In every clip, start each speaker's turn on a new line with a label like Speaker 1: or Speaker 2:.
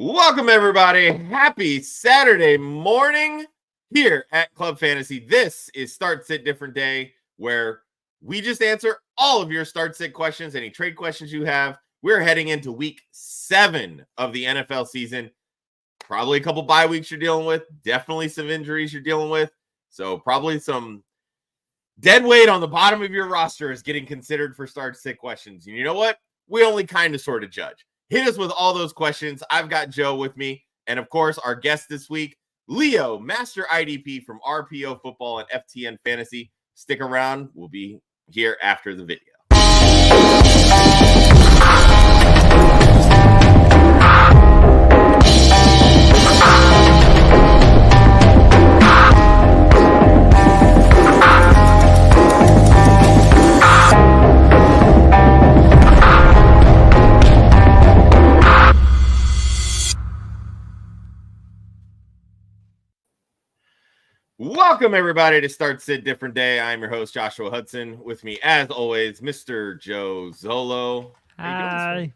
Speaker 1: Welcome, everybody. Happy Saturday morning here at Club Fantasy. This is Start Sit Different Day, where we just answer all of your start sit questions, any trade questions you have. We're heading into week 7 of the NFL season. Probably a couple bye weeks you're dealing with. Definitely some injuries you're dealing with. So probably some dead weight on the bottom of your roster is getting considered for start sit questions. And you know what? We only kind of sort of judge. Hit us with all those questions. I've got Joe with me. And of course, our guest this week, Leo, MasterIDP from RPO Football and FTN Fantasy. Stick around. We'll be here after the video. Welcome, everybody, to Start Sit Different Day. I'm your host, Joshua Hudson. With me, as always, Mr. Joe Zollo.
Speaker 2: Hi.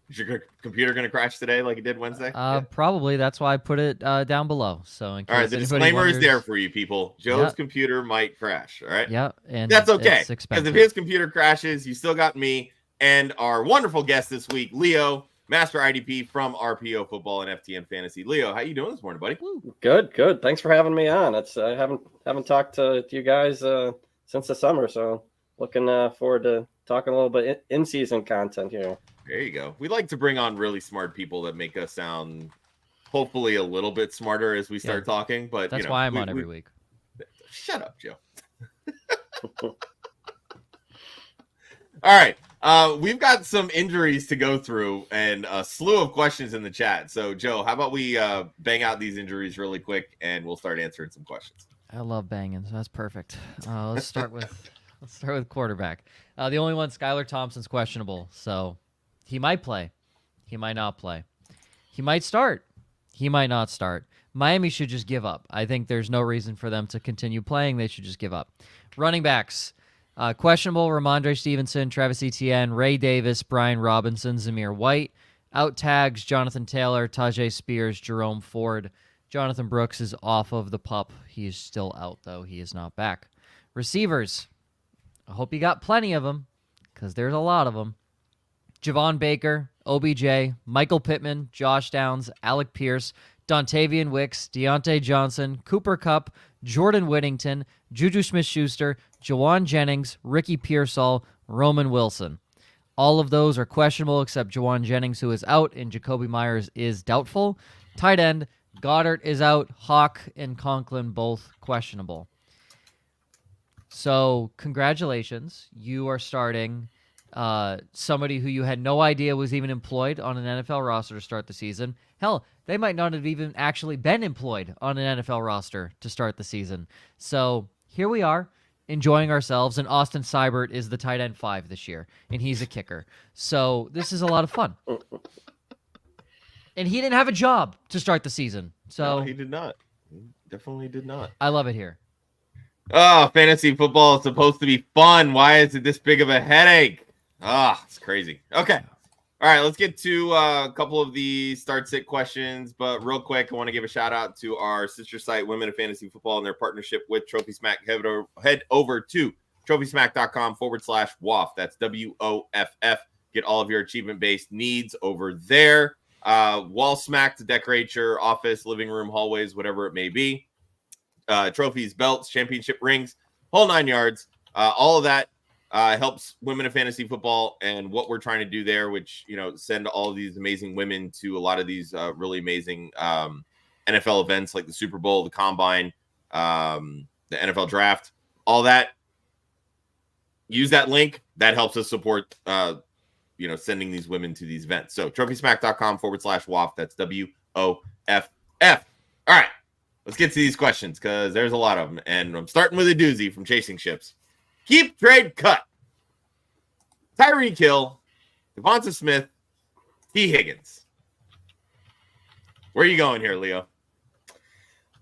Speaker 1: Is your computer going to crash today like it did Wednesday?
Speaker 2: Probably. That's why I put it down below. So, in case
Speaker 1: all right, the disclaimer is there for you, people. Joe's computer might crash, all right?
Speaker 2: Yeah, and
Speaker 1: that's okay, because if his computer crashes, you still got me and our wonderful guest this week, Leo, MasterIDP from RPO Football and FTN Fantasy. Leo, how you doing this morning, buddy?
Speaker 3: Good. Thanks for having me on. I haven't talked to you guys since the summer, so looking forward to talking a little bit in-season content here.
Speaker 1: There you go. We like to bring on really smart people that make us sound hopefully a little bit smarter as we start talking. But
Speaker 2: that's why I'm on every week.
Speaker 1: Shut up, Joe. All right. We've got some injuries to go through and a slew of questions in the chat. So, Joe, how about we bang out these injuries really quick and we'll start answering some questions.
Speaker 2: I love banging, so that's perfect. Let's start with quarterback. The only one, Skylar Thompson's questionable, so he might play. He might not play. He might start. He might not start. Miami should just give up. I think there's no reason for them to continue playing. They should just give up. Running backs. Questionable, Ramondre Stevenson, Travis Etienne, Ray Davis, Brian Robinson, Zamir White. Out tags, Jonathan Taylor, Tajay Spears, Jerome Ford. Jonathan Brooks is off of the PUP. He is still out, though. He is not back. Receivers. I hope you got plenty of them, because there's a lot of them. Javon Baker, OBJ, Michael Pittman, Josh Downs, Alec Pierce, Dontavian Wicks, Deontay Johnson, Cooper Kupp, Jordan Whittington, Juju Smith-Schuster, Jawan Jennings, Ricky Pearsall, Roman Wilson. All of those are questionable except Jawan Jennings, who is out, and Jacoby Myers is doubtful. Tight end, Goddard is out. Hawk and Conklin both questionable. So congratulations. You are starting somebody who you had no idea was even employed on an NFL roster to start the season. Hell, they might not have even actually been employed on an NFL roster to start the season. So here we are, enjoying ourselves, and Austin Seibert is the tight end 5 this year, and he's a kicker. So this is a lot of fun. And he didn't have a job to start the season. So
Speaker 1: no, he did not. He definitely did not.
Speaker 2: I love it here.
Speaker 1: Oh, fantasy football is supposed to be fun. Why is it this big of a headache? It's crazy. Okay. All right, let's get to a couple of the start sit questions. But real quick, I want to give a shout out to our sister site, Women of Fantasy Football, and their partnership with Trophy Smack. Head over to trophysmack.com/WOFF. That's WOFF. Get all of your achievement-based needs over there. Wall smack to decorate your office, living room, hallways, whatever it may be. Trophies, belts, championship rings, whole 9 yards. All of that helps Women of Fantasy Football and what we're trying to do there, which, send all of these amazing women to a lot of these really amazing NFL events like the Super Bowl, the Combine, the NFL Draft, all that. Use that link. That helps us support, sending these women to these events. So trophysmack.com/WOFF. That's WOFF. All right. Let's get to these questions because there's a lot of them. And I'm starting with a doozy from Chasing Ships. Keep, trade, cut. Tyreek Hill, Devonta Smith, T. Higgins. Where are you going here, Leo?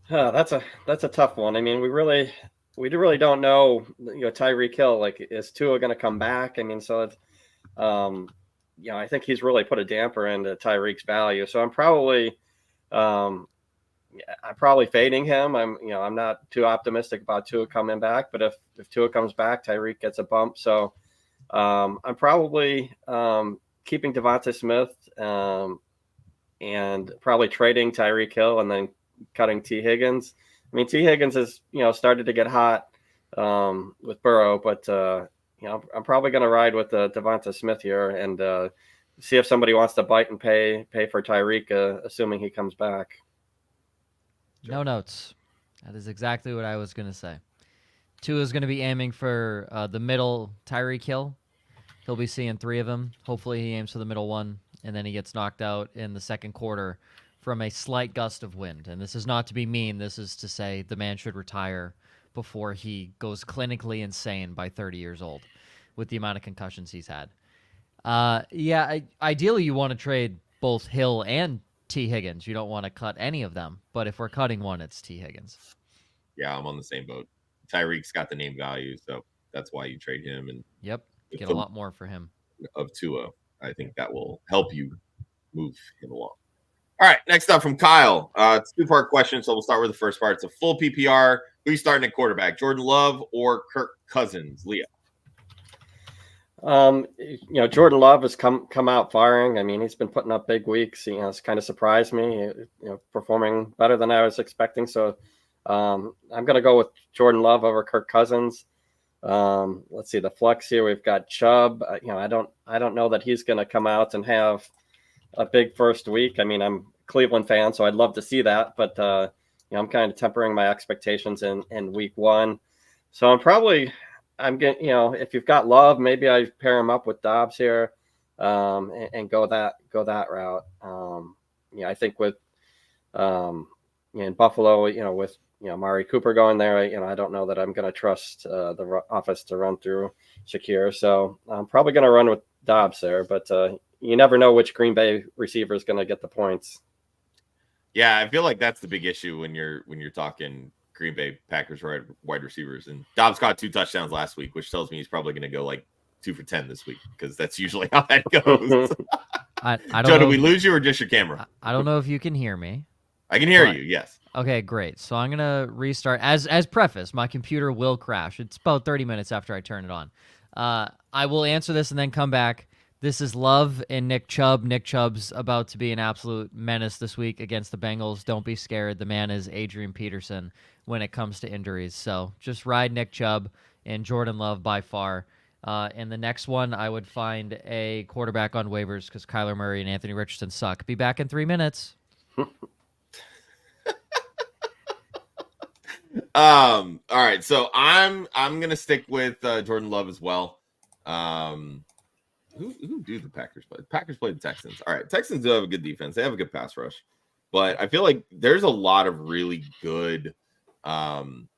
Speaker 3: That's a tough one. I mean, we really don't know. Tyreek Hill, like, is Tua going to come back? I mean, so it's, I think he's really put a damper into Tyreek's value. So I'm probably fading him. I'm not too optimistic about Tua coming back, but if Tua comes back, Tyreek gets a bump. So I'm probably keeping Devonta Smith and probably trading Tyreek Hill and then cutting T. Higgins. I mean, T. Higgins has, started to get hot with Burrow, but, I'm probably going to ride with Devonta Smith here and see if somebody wants to bite and pay for Tyreek, assuming he comes back.
Speaker 2: No notes. That is exactly what I was going to say. Tua is going to be aiming for the middle Tyreek Hill. He'll be seeing 3 of them. Hopefully he aims for the middle one, and then he gets knocked out in the second quarter from a slight gust of wind. And this is not to be mean. This is to say the man should retire before he goes clinically insane by 30 years old with the amount of concussions he's had. Ideally you want to trade both Hill and T. Higgins. You don't want to cut any of them. But if we're cutting one, it's T. Higgins.
Speaker 1: Yeah, I'm on the same boat. Tyreek's got the name value, so that's why you trade him. And
Speaker 2: yep, get a lot more for him.
Speaker 1: Of Tua, I think that will help you move him along. All right, next up from Kyle. It's a 2-part question, so we'll start with the first part. It's a full PPR. Who you starting at quarterback, Jordan Love or Kirk Cousins? Leo.
Speaker 3: Jordan Love has come out firing. I mean, he's been putting up big weeks. It's kind of surprised me, performing better than I was expecting. So I'm going to go with Jordan Love over Kirk Cousins. Let's see the flex here. We've got Chubb. I don't know that he's going to come out and have a big first week. I mean, I'm a Cleveland fan, so I'd love to see that, but I'm kind of tempering my expectations in week 1. So I'm getting, if you've got Love, maybe I pair him up with Dobbs here, and go that route. I think with in Buffalo, with Amari Cooper going there, I don't know that I'm going to trust the offense to run through Shakir. So I'm probably going to run with Dobbs there, but you never know which Green Bay receiver is going to get the points.
Speaker 1: Yeah, I feel like that's the big issue when you're talking Green Bay Packers wide receivers. And Dobbs caught 2 touchdowns last week, which tells me he's probably going to go like 2 for 10 this week, because that's usually how that goes.
Speaker 2: I don't
Speaker 1: Joe,
Speaker 2: know
Speaker 1: did we lose you or just your camera?
Speaker 2: I don't know if you can hear me.
Speaker 1: I can hear you, yes.
Speaker 2: Okay, great. So I'm going to restart. As preface, my computer will crash. It's about 30 minutes after I turn it on. I will answer this and then come back. This is Love and Nick Chubb. Nick Chubb's about to be an absolute menace this week against the Bengals. Don't be scared. The man is Adrian Peterson when it comes to injuries. So just ride Nick Chubb and Jordan Love by far. And the next one, I would find a quarterback on waivers because Kyler Murray and Anthony Richardson suck. Be back in 3 minutes.
Speaker 1: All right, so I'm gonna stick with Jordan Love as well. Who do the Packers play? The Packers play the Texans. All right, Texans do have a good defense. They have a good pass rush, but I feel like there's a lot of really good matchups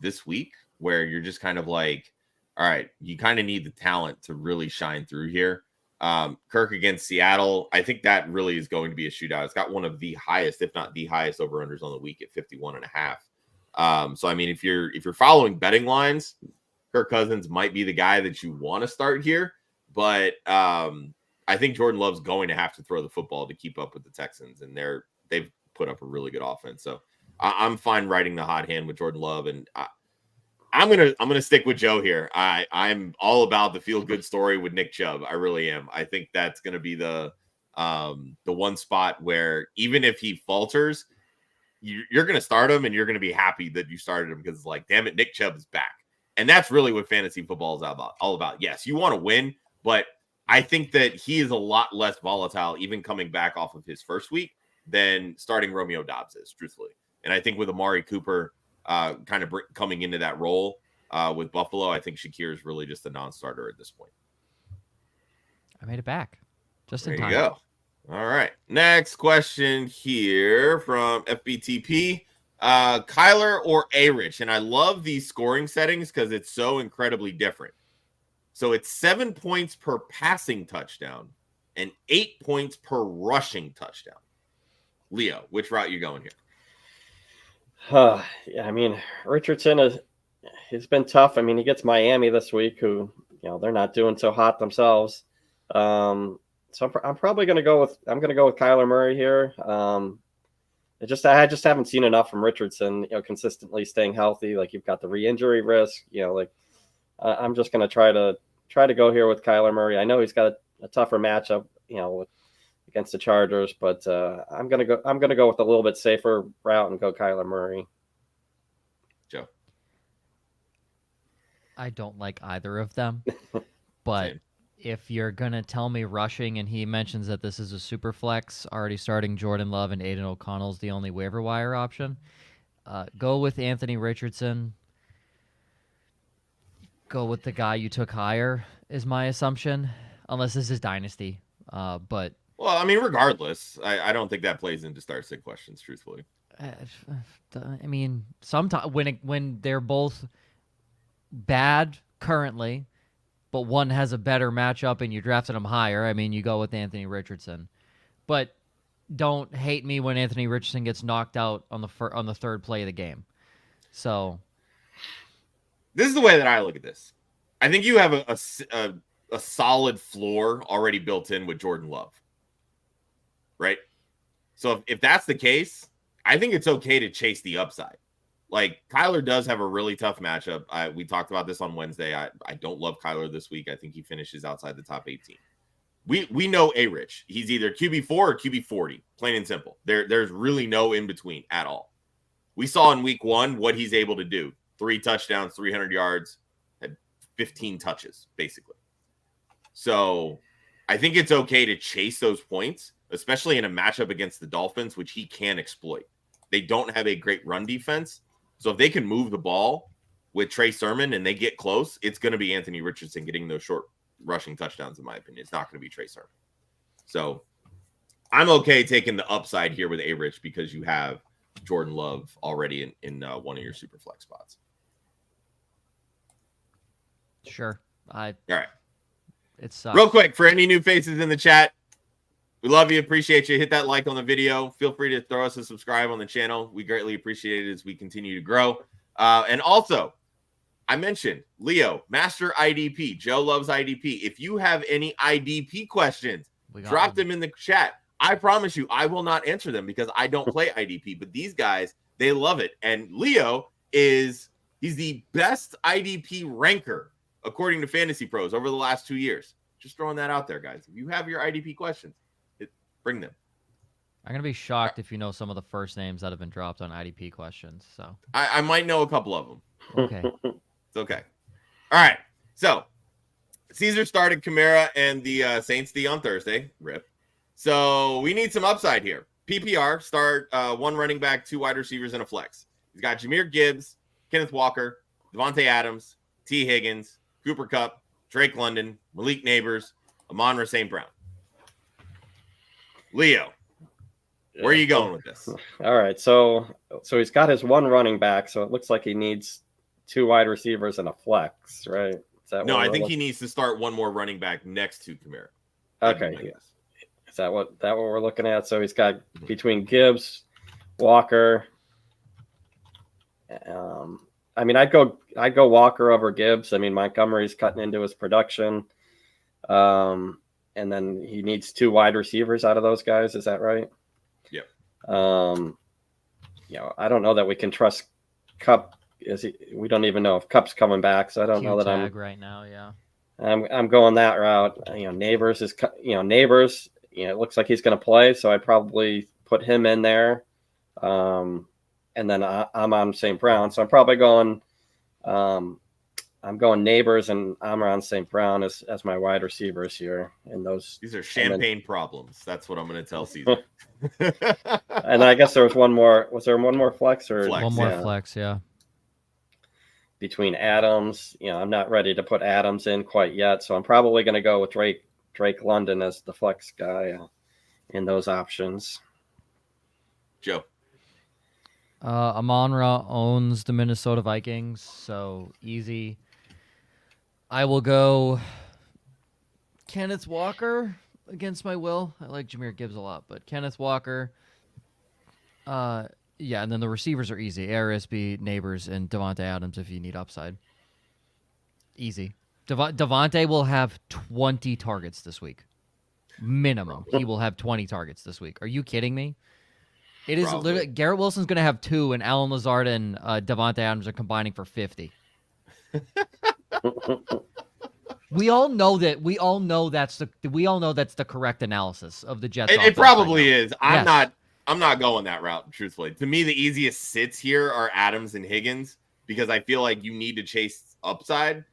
Speaker 1: this week where you're just kind of like, all right, you kind of need the talent to really shine through here. Kirk against Seattle, I think that really is going to be a shootout. It's got one of the highest, if not the highest, over-unders on the week at 51.5. So I mean, if you're following betting lines, Kirk Cousins might be the guy that you want to start here, but I think Jordan Love's going to have to throw the football to keep up with the Texans, and they've put up a really good offense. So I'm fine riding the hot hand with Jordan Love, and I'm gonna stick with Joe here. I'm all about the feel good story with Nick Chubb. I really am. I think that's gonna be the one spot where even if he falters, you're gonna start him, and you're gonna be happy that you started him because it's like, damn it, Nick Chubb is back. And that's really what fantasy football is all about. Yes, you want to win, but I think that he is a lot less volatile, even coming back off of his first week, than starting Romeo Dobbs is, truthfully. And I think with Amari Cooper kind of coming into that role with Buffalo, I think Shakir is really just a non-starter at this point.
Speaker 2: I made it back just in time.
Speaker 1: There you go. All right. Next question here from FBTP. Kyler or A-Rich, and I love these scoring settings because it's so incredibly different. So it's 7 points per passing touchdown and 8 points per rushing touchdown. Leo, which route you going here?
Speaker 3: Yeah, I mean, Richardson he's been tough. I mean, he gets Miami this week, who they're not doing so hot themselves. So I'm probably going to go with Kyler Murray here. I just haven't seen enough from Richardson, consistently staying healthy. Like, you've got the re-injury risk, I'm just going to try to go here with Kyler Murray. I know he's got a tougher matchup, against the Chargers, but I'm going to go with a little bit safer route and go Kyler Murray.
Speaker 1: Joe.
Speaker 2: I don't like either of them, but
Speaker 1: Same.
Speaker 2: If you're going to tell me rushing, and he mentions that this is a super flex, already starting Jordan Love and Aiden O'Connell's the only waiver wire option, go with Anthony Richardson. Go with the guy you took higher is my assumption, unless this is Dynasty. But
Speaker 1: well, I mean, regardless, I don't think that plays into start sit questions, truthfully.
Speaker 2: I mean, sometimes when they're both bad currently, but one has a better matchup and you drafted him higher, I mean, you go with Anthony Richardson. But don't hate me when Anthony Richardson gets knocked out on the third play of the game. So
Speaker 1: this is the way that I look at this. I think you have a solid floor already built in with Jordan Love, right? So if that's the case, I think it's okay to chase the upside. Like, Kyler does have a really tough matchup. We talked about this on Wednesday. I don't love Kyler this week. I think he finishes outside the top 18. We know A-Rich. He's either QB4 or QB40, plain and simple. There's really no in between at all. We saw in week 1 what he's able to do. 3 touchdowns, 300 yards, had 15 touches, basically. So I think it's okay to chase those points, especially in a matchup against the Dolphins, which he can exploit. They don't have a great run defense. So if they can move the ball with Trey Sermon and they get close, it's going to be Anthony Richardson getting those short rushing touchdowns, in my opinion. It's not going to be Trey Sermon. So I'm okay taking the upside here with A-Rich because you have Jordan Love already in one of your super flex spots.
Speaker 2: sure,
Speaker 1: All right.
Speaker 2: It sucks.
Speaker 1: Real quick, for any new faces in the chat, we love you, appreciate you. Hit that like on the video. Feel free to throw us a subscribe on the channel. We greatly appreciate it as we continue to grow. And also, I mentioned Leo, MasterIDP. Joe loves IDP. If you have any IDP questions, drop them in the chat. I promise you, I will not answer them because I don't play IDP. But these guys, they love it. And Leo he's the best IDP ranker according to Fantasy Pros over the last 2 years. Just throwing that out there, guys. If you have your IDP questions, bring them.
Speaker 2: I'm going to be shocked if you know some of the first names that have been dropped on IDP questions. So
Speaker 1: I might know a couple of them.
Speaker 2: Okay.
Speaker 1: It's okay. All right. So Caesar started Kamara and the Saints D on Thursday. RIP. So we need some upside here. PPR, start 1 running back, 2 wide receivers, and a flex. He's got Jahmyr Gibbs, Kenneth Walker, Devontae Adams, T. Higgins, Cooper Kupp, Drake London, Malik Neighbors, Amon-Ra St. Brown. Leo, where are you going with this?
Speaker 3: All right, so he's got his 1 running back, so it looks like he needs 2 wide receivers and a flex, right?
Speaker 1: No, I think he needs to start 1 more running back next to Kamara.
Speaker 3: Okay, yes. Is that what we're looking at? So he's got between Gibbs, Walker. I mean, I'd go Walker over Gibbs. I mean, Montgomery's cutting into his production. And then he needs 2 wide receivers out of those guys. Is that right?
Speaker 1: Yep.
Speaker 3: I don't know that we can trust Kupp. We don't even know if Kupp's coming back, so I don't know that I'm
Speaker 2: right now. Yeah.
Speaker 3: I'm going that route. Neighbors is Neighbors. It looks like he's going to play, so I'd probably put him in there. And then I'm on St. Brown, so I'm probably going. I'm going Neighbors and Amon-Ra St. Brown as my wide receivers here. And
Speaker 1: these are champagne problems. That's what I'm going to tell Caesar.
Speaker 3: And I guess there was one more. Was there one more flex or
Speaker 1: flex,
Speaker 2: one more flex? Yeah.
Speaker 3: Between Adams, I'm not ready to put Adams in quite yet, so I'm probably going to go with Drake London as the flex guy in those options.
Speaker 1: Joe.
Speaker 2: Amon-Ra owns the Minnesota Vikings, so easy. I will go Kenneth Walker against my will. I like Jahmyr Gibbs a lot, but Kenneth Walker. Yeah, and then the receivers are easy. ARSB, Neighbors, and Devontae Adams if you need upside. Easy. Devontae will have 20 targets this week. Minimum. He will have 20 targets this week. Are you kidding me? It is
Speaker 1: Probably.
Speaker 2: literally Garrett Wilson's going to have 2, and Alan Lazard and Devontae Adams are combining for 50. We all know that's the correct analysis of the Jets.
Speaker 1: It probably is.
Speaker 2: Yes.
Speaker 1: I'm not going that route, truthfully. To me, the easiest sits here are Adams and Higgins because I feel like you need to chase upside,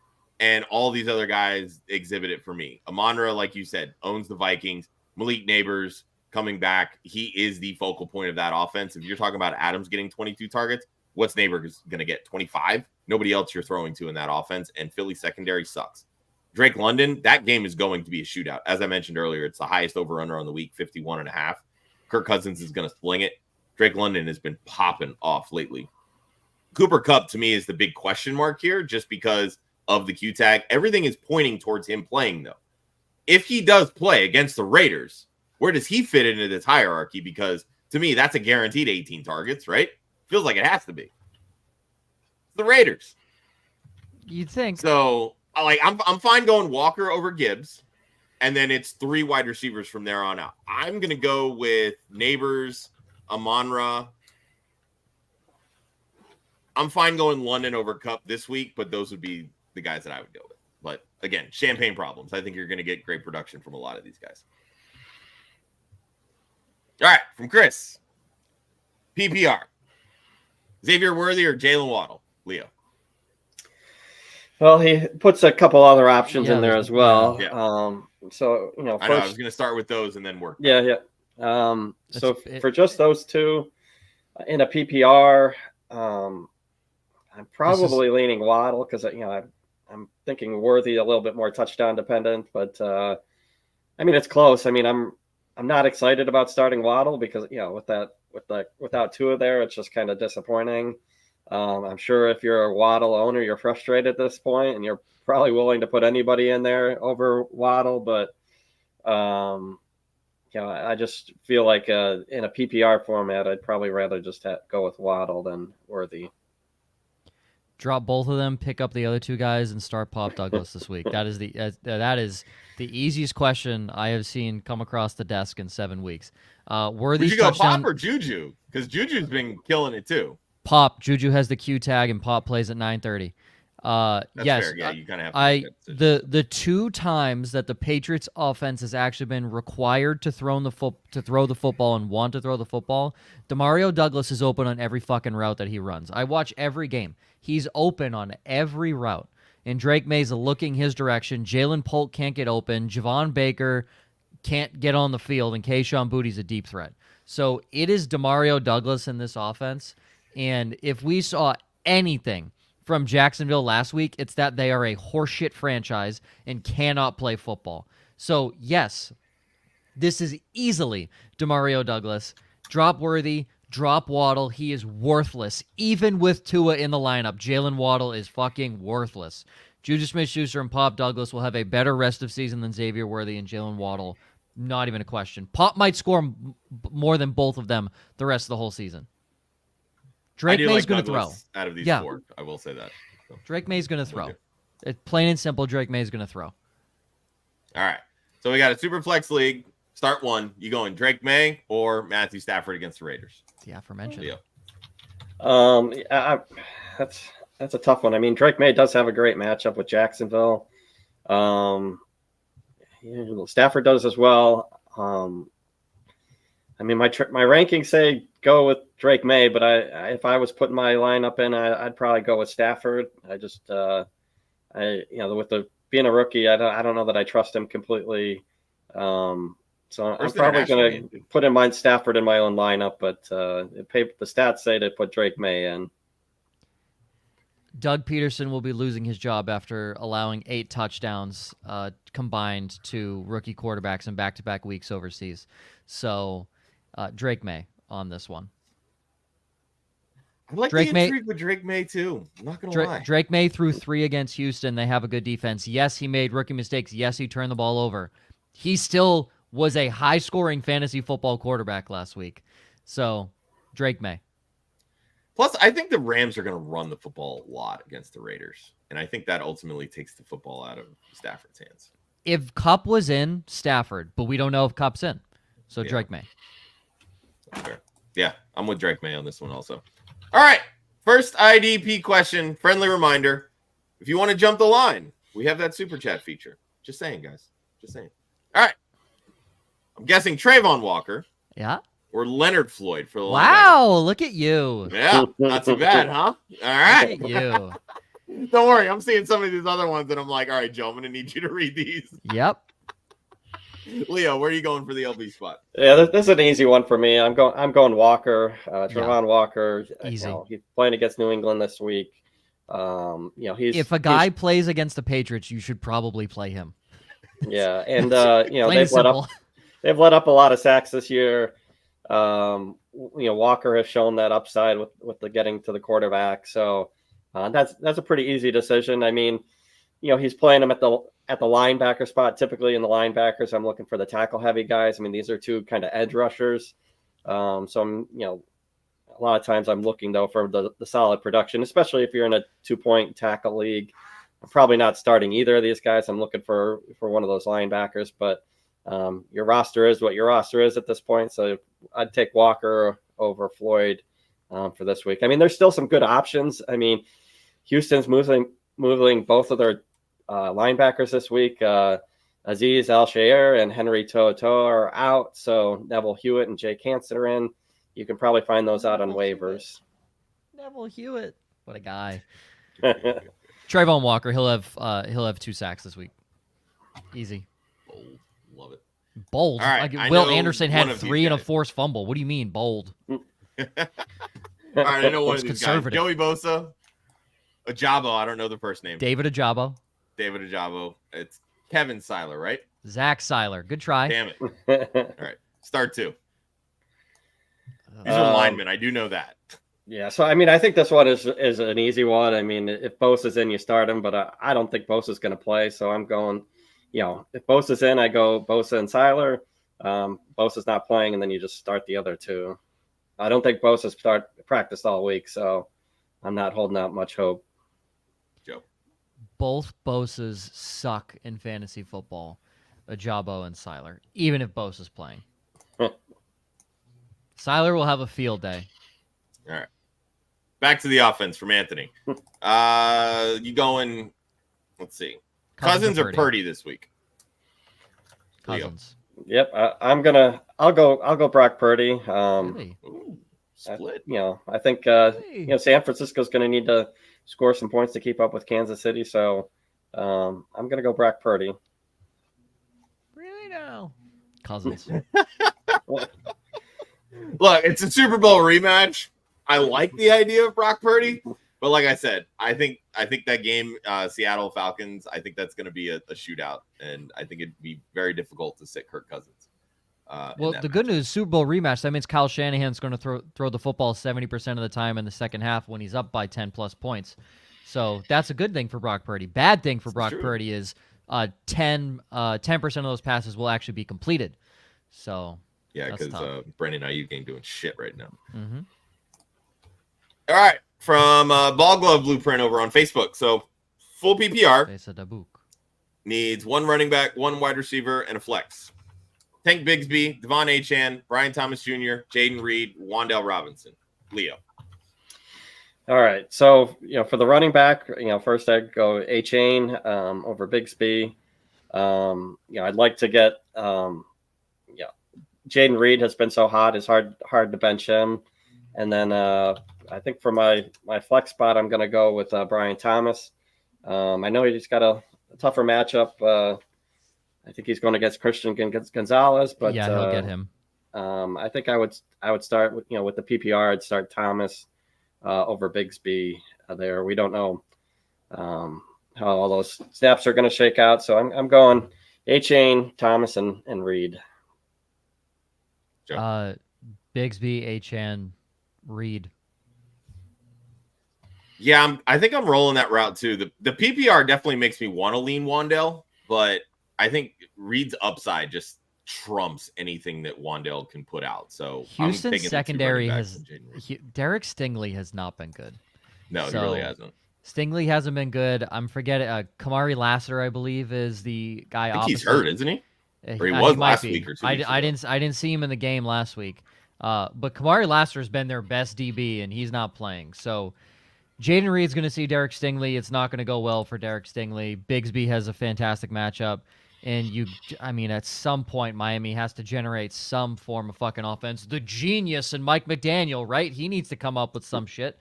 Speaker 1: and all these other guys exhibit it for me. Amon-Ra, like you said, owns the Vikings. Malik Neighbors coming back. He is the focal point of that offense. If you're talking about Adams getting 22 targets, what's Neighbors going to get? 25? Nobody else you're throwing to in that offense, and Philly secondary sucks. Drake London, that game is going to be a shootout. As I mentioned earlier, it's the highest over-under on the week, 51.5. Kirk Cousins is going to sling it. Drake London has been popping off lately. Cooper Kupp, to me, is the big question mark here just because of the Q tag. Everything is pointing towards him playing, though. If he does play against the Raiders, where does he fit into this hierarchy? Because, to me, that's a guaranteed 18 targets, right? Feels like it has to be. It's the Raiders.
Speaker 2: You'd think.
Speaker 1: So, I'm fine going Walker over Gibbs. And then it's 3 wide receivers from there on out. I'm going to go with Neighbors, Amon-Ra. I'm fine going London over Kupp this week, but those would be the guys that I would go with. But again, champagne problems. I think you're going to get great production from a lot of these guys. All right, from Chris. PPR. Xavier Worthy or Jalen Waddle? Leo.
Speaker 3: Well, he puts a couple other options in there as well.
Speaker 1: Yeah.
Speaker 3: So, you know,
Speaker 1: I was going to start with those and then work.
Speaker 3: Yeah. So for just those two in a PPR, I'm probably leaning Waddle because, you know, I'm thinking Worthy a little bit more touchdown dependent, but I mean, it's close. I mean, I'm not excited about starting Waddle because, you know, without Tua there, it's just kind of disappointing. I'm sure if you're a Waddle owner, you're frustrated at this point and you're probably willing to put anybody in there over Waddle, but you know, I just feel like in a PPR format, I'd probably rather just go with Waddle than Worthy.
Speaker 2: Drop both of them, pick up the other 2 guys, and start Pop Douglas this week. That is the easiest question I have seen come across the desk in 7 weeks. Worthy.
Speaker 1: Would you go Pop or Juju? Because Juju's been killing it too.
Speaker 2: Pop. Juju has the Q tag, and Pop plays at 9:30.
Speaker 1: That's
Speaker 2: yes,
Speaker 1: fair. Yeah, you kind of have
Speaker 2: to the 2 times that the Patriots offense has actually been required to throw the football and want to throw the football, Demario Douglas is open on every fucking route that he runs. I watch every game. He's open on every route. And Drake Mays looking his direction. Jalen Polk can't get open. Javon Baker can't get on the field, and Kayshon Boutte's a deep threat. So it is Demario Douglas in this offense. And if we saw anything from Jacksonville last week, it's that they are a horseshit franchise and cannot play football. So, yes, this is easily Demario Douglas. Drop Worthy, drop Waddle. He is worthless. Even with Tua in the lineup, Jalen Waddle is fucking worthless. Juju Smith-Schuster and Pop Douglas will have a better rest of season than Xavier Worthy and Jalen Waddle. Not even a question. Pop might score more than both of them the rest of the whole season. Drake May's going to throw.
Speaker 1: Out of these 4, I will say that. So.
Speaker 2: Drake May's going to throw. It's plain and simple. Drake May's going to throw.
Speaker 1: All right. So we got a super flex league. Start 1. You going Drake May or Matthew Stafford against the Raiders?
Speaker 2: The aforementioned.
Speaker 1: Yeah.
Speaker 3: That's a tough one. I mean, Drake May does have a great matchup with Jacksonville. Stafford does as well. I mean, my rankings say go with Drake May, but if I was putting my lineup in, I'd probably go with Stafford. I just, with being a rookie, I don't know that I trust him completely. So I'm probably going to put in mind Stafford in my own lineup, but the stats say to put Drake May in.
Speaker 2: Doug Peterson will be losing his job after allowing 8 touchdowns combined to rookie quarterbacks in back-to-back weeks overseas. So Drake May on this one.
Speaker 1: I like Drake the intrigue with Drake May too. I'm not going to lie.
Speaker 2: Drake May threw 3 against Houston. They have a good defense. Yes, he made rookie mistakes. Yes, he turned the ball over. He still was a high-scoring fantasy football quarterback last week. So Drake May.
Speaker 1: Plus, I think the Rams are going to run the football a lot against the Raiders. And I think that ultimately takes the football out of Stafford's hands.
Speaker 2: If Kupp was in, Stafford, but we don't know if Kupp's in. So
Speaker 1: Yeah.
Speaker 2: Drake May.
Speaker 1: That's fair. Yeah, I'm with Drake May on this one also. All right. First IDP question. Friendly reminder. If you want to jump the line, we have that super chat feature. Just saying, guys. Just saying. All right. I'm guessing Trayvon Walker.
Speaker 2: Yeah.
Speaker 1: Or Leonard Floyd for the
Speaker 2: Wow, look at you.
Speaker 1: Yeah, not too bad, huh? All right.
Speaker 2: Look at you.
Speaker 1: Don't worry. I'm seeing some of these other ones and I'm like, all right, Joe, I'm going to need you to read these.
Speaker 2: Yep.
Speaker 1: Leo, where are you going for the LB spot?
Speaker 3: Yeah, this is an easy one for me. I'm going Walker, Trayvon Walker.
Speaker 2: Easy.
Speaker 3: He's playing against New England this week.
Speaker 2: If a guy plays against the Patriots, you should probably play him.
Speaker 3: Yeah, and they've let up a lot of sacks this year. Walker has shown that upside with the getting to the quarterback. So that's a pretty easy decision. I mean, he's playing them at the linebacker spot. Typically in the linebackers, I'm looking for the tackle heavy guys. I mean, these are two kind of edge rushers. So I'm, a lot of times I'm looking though for the solid production, especially if you're in a 2-point tackle league. I'm probably not starting either of these guys. I'm looking for one of those linebackers, but your roster is what your roster is at this point. So I'd take Walker over Floyd for this week. I mean, there's still some good options. I mean, Houston's moving both of their linebackers this week. Aziz Al-Shair and Henry To'oTo'o are out. So Neville Hewitt and Jake Hansen are in. You can probably find those out on waivers.
Speaker 2: Neville Hewitt. What a guy. Trayvon Walker, he'll have 2 sacks this week. Easy.
Speaker 1: Bold. Love it.
Speaker 2: Bold.
Speaker 1: All right,
Speaker 2: like Will Anderson had 3 and a forced fumble. What do you mean, bold?
Speaker 1: All right, I know one of these guys. Joey Bosa. Ajabo, I don't know the first name.
Speaker 2: David Ajabo.
Speaker 1: It's Kevin Seiler, right?
Speaker 2: Zach Seiler. Good try.
Speaker 1: Damn it. All right. Start 2. These are linemen. I do know that.
Speaker 3: Yeah, so I mean, I think this one is an easy one. I mean, if Bosa's in, you start him, but I don't think Bosa's going to play. So I'm going, if Bosa's in, I go Bosa and Seiler. Bosa's not playing, and then you just start the other 2. I don't think Bosa's practiced all week, so I'm not holding out much hope.
Speaker 1: Joe.
Speaker 2: Both Bosa's suck in fantasy football, Ajabo and Seiler, even if Bosa's playing. Seiler will have a field day.
Speaker 1: All right. Back to the offense from Anthony. You going, let's see. Cousins or Purdy this week?
Speaker 2: Cousins.
Speaker 3: Yep. I'll go Brock Purdy.
Speaker 2: Really?
Speaker 1: Ooh, split.
Speaker 3: I think San Francisco's going to need to score some points to keep up with Kansas City. So I'm going to go Brock Purdy.
Speaker 2: Really now? Cousins.
Speaker 1: Look, it's a Super Bowl rematch. I like the idea of Brock Purdy, but like I said, I think that game, Seattle Falcons, I think that's going to be a shootout, and I think it'd be very difficult to sit Kirk Cousins.
Speaker 2: Well, the good news, Super Bowl rematch, that means Kyle Shanahan's going to throw the football 70% of the time in the second half when he's up by 10-plus points. So that's a good thing for Brock Purdy. Bad thing for Brock Purdy is 10% of those passes will actually be completed. So
Speaker 1: yeah, because Brandon Ayuk ain't doing shit right now.
Speaker 2: Mm-hmm.
Speaker 1: All right, from Ball Glove Blueprint over on Facebook. So full PPR needs 1 running back, 1 wide receiver, and a flex. Tank Bigsby, Devon Achane, Brian Thomas Jr., Jaden Reed, Wan'Dale Robinson. Leo.
Speaker 3: All right. So, for the running back, first I'd go Achane over Bigsby. I'd like to get, Jaden Reed has been so hot. It's hard to bench him. And then I think for my flex spot, I'm going to go with Brian Thomas. I know he's got a tougher matchup. I think he's going against Christian Gonzalez, but
Speaker 2: yeah, he'll get him.
Speaker 3: I think I would start with the PPR. I'd start Thomas over Bigsby there. We don't know how all those snaps are going to shake out, so I'm going Achane, Thomas, and Reed.
Speaker 2: Bigsby, Achane, Reed.
Speaker 1: Yeah, I think I'm rolling that route too. The PPR definitely makes me want to lean Wan'Dale, but I think Reed's upside just trumps anything that Wandale can put out. So
Speaker 2: Houston's
Speaker 1: I'm taking
Speaker 2: secondary
Speaker 1: the two running
Speaker 2: has
Speaker 1: backs in January.
Speaker 2: Derek Stingley has not been good.
Speaker 1: No, he really hasn't.
Speaker 2: Stingley hasn't been good. I'm forgetting. Kamari Lassiter, I believe, is the guy.
Speaker 1: I think
Speaker 2: opposite.
Speaker 1: he's hurt, isn't he? Or he
Speaker 2: He
Speaker 1: was
Speaker 2: might
Speaker 1: last
Speaker 2: be.
Speaker 1: week or 2 weeks ago.
Speaker 2: I didn't see him in the game last week. But Kamari Lassiter's been their best DB, and he's not playing. So Jaden Reed's going to see Derek Stingley. It's not going to go well for Derek Stingley. Bigsby has a fantastic matchup. And at some point, Miami has to generate some form of fucking offense. The genius in Mike McDaniel, right? He needs to come up with some shit.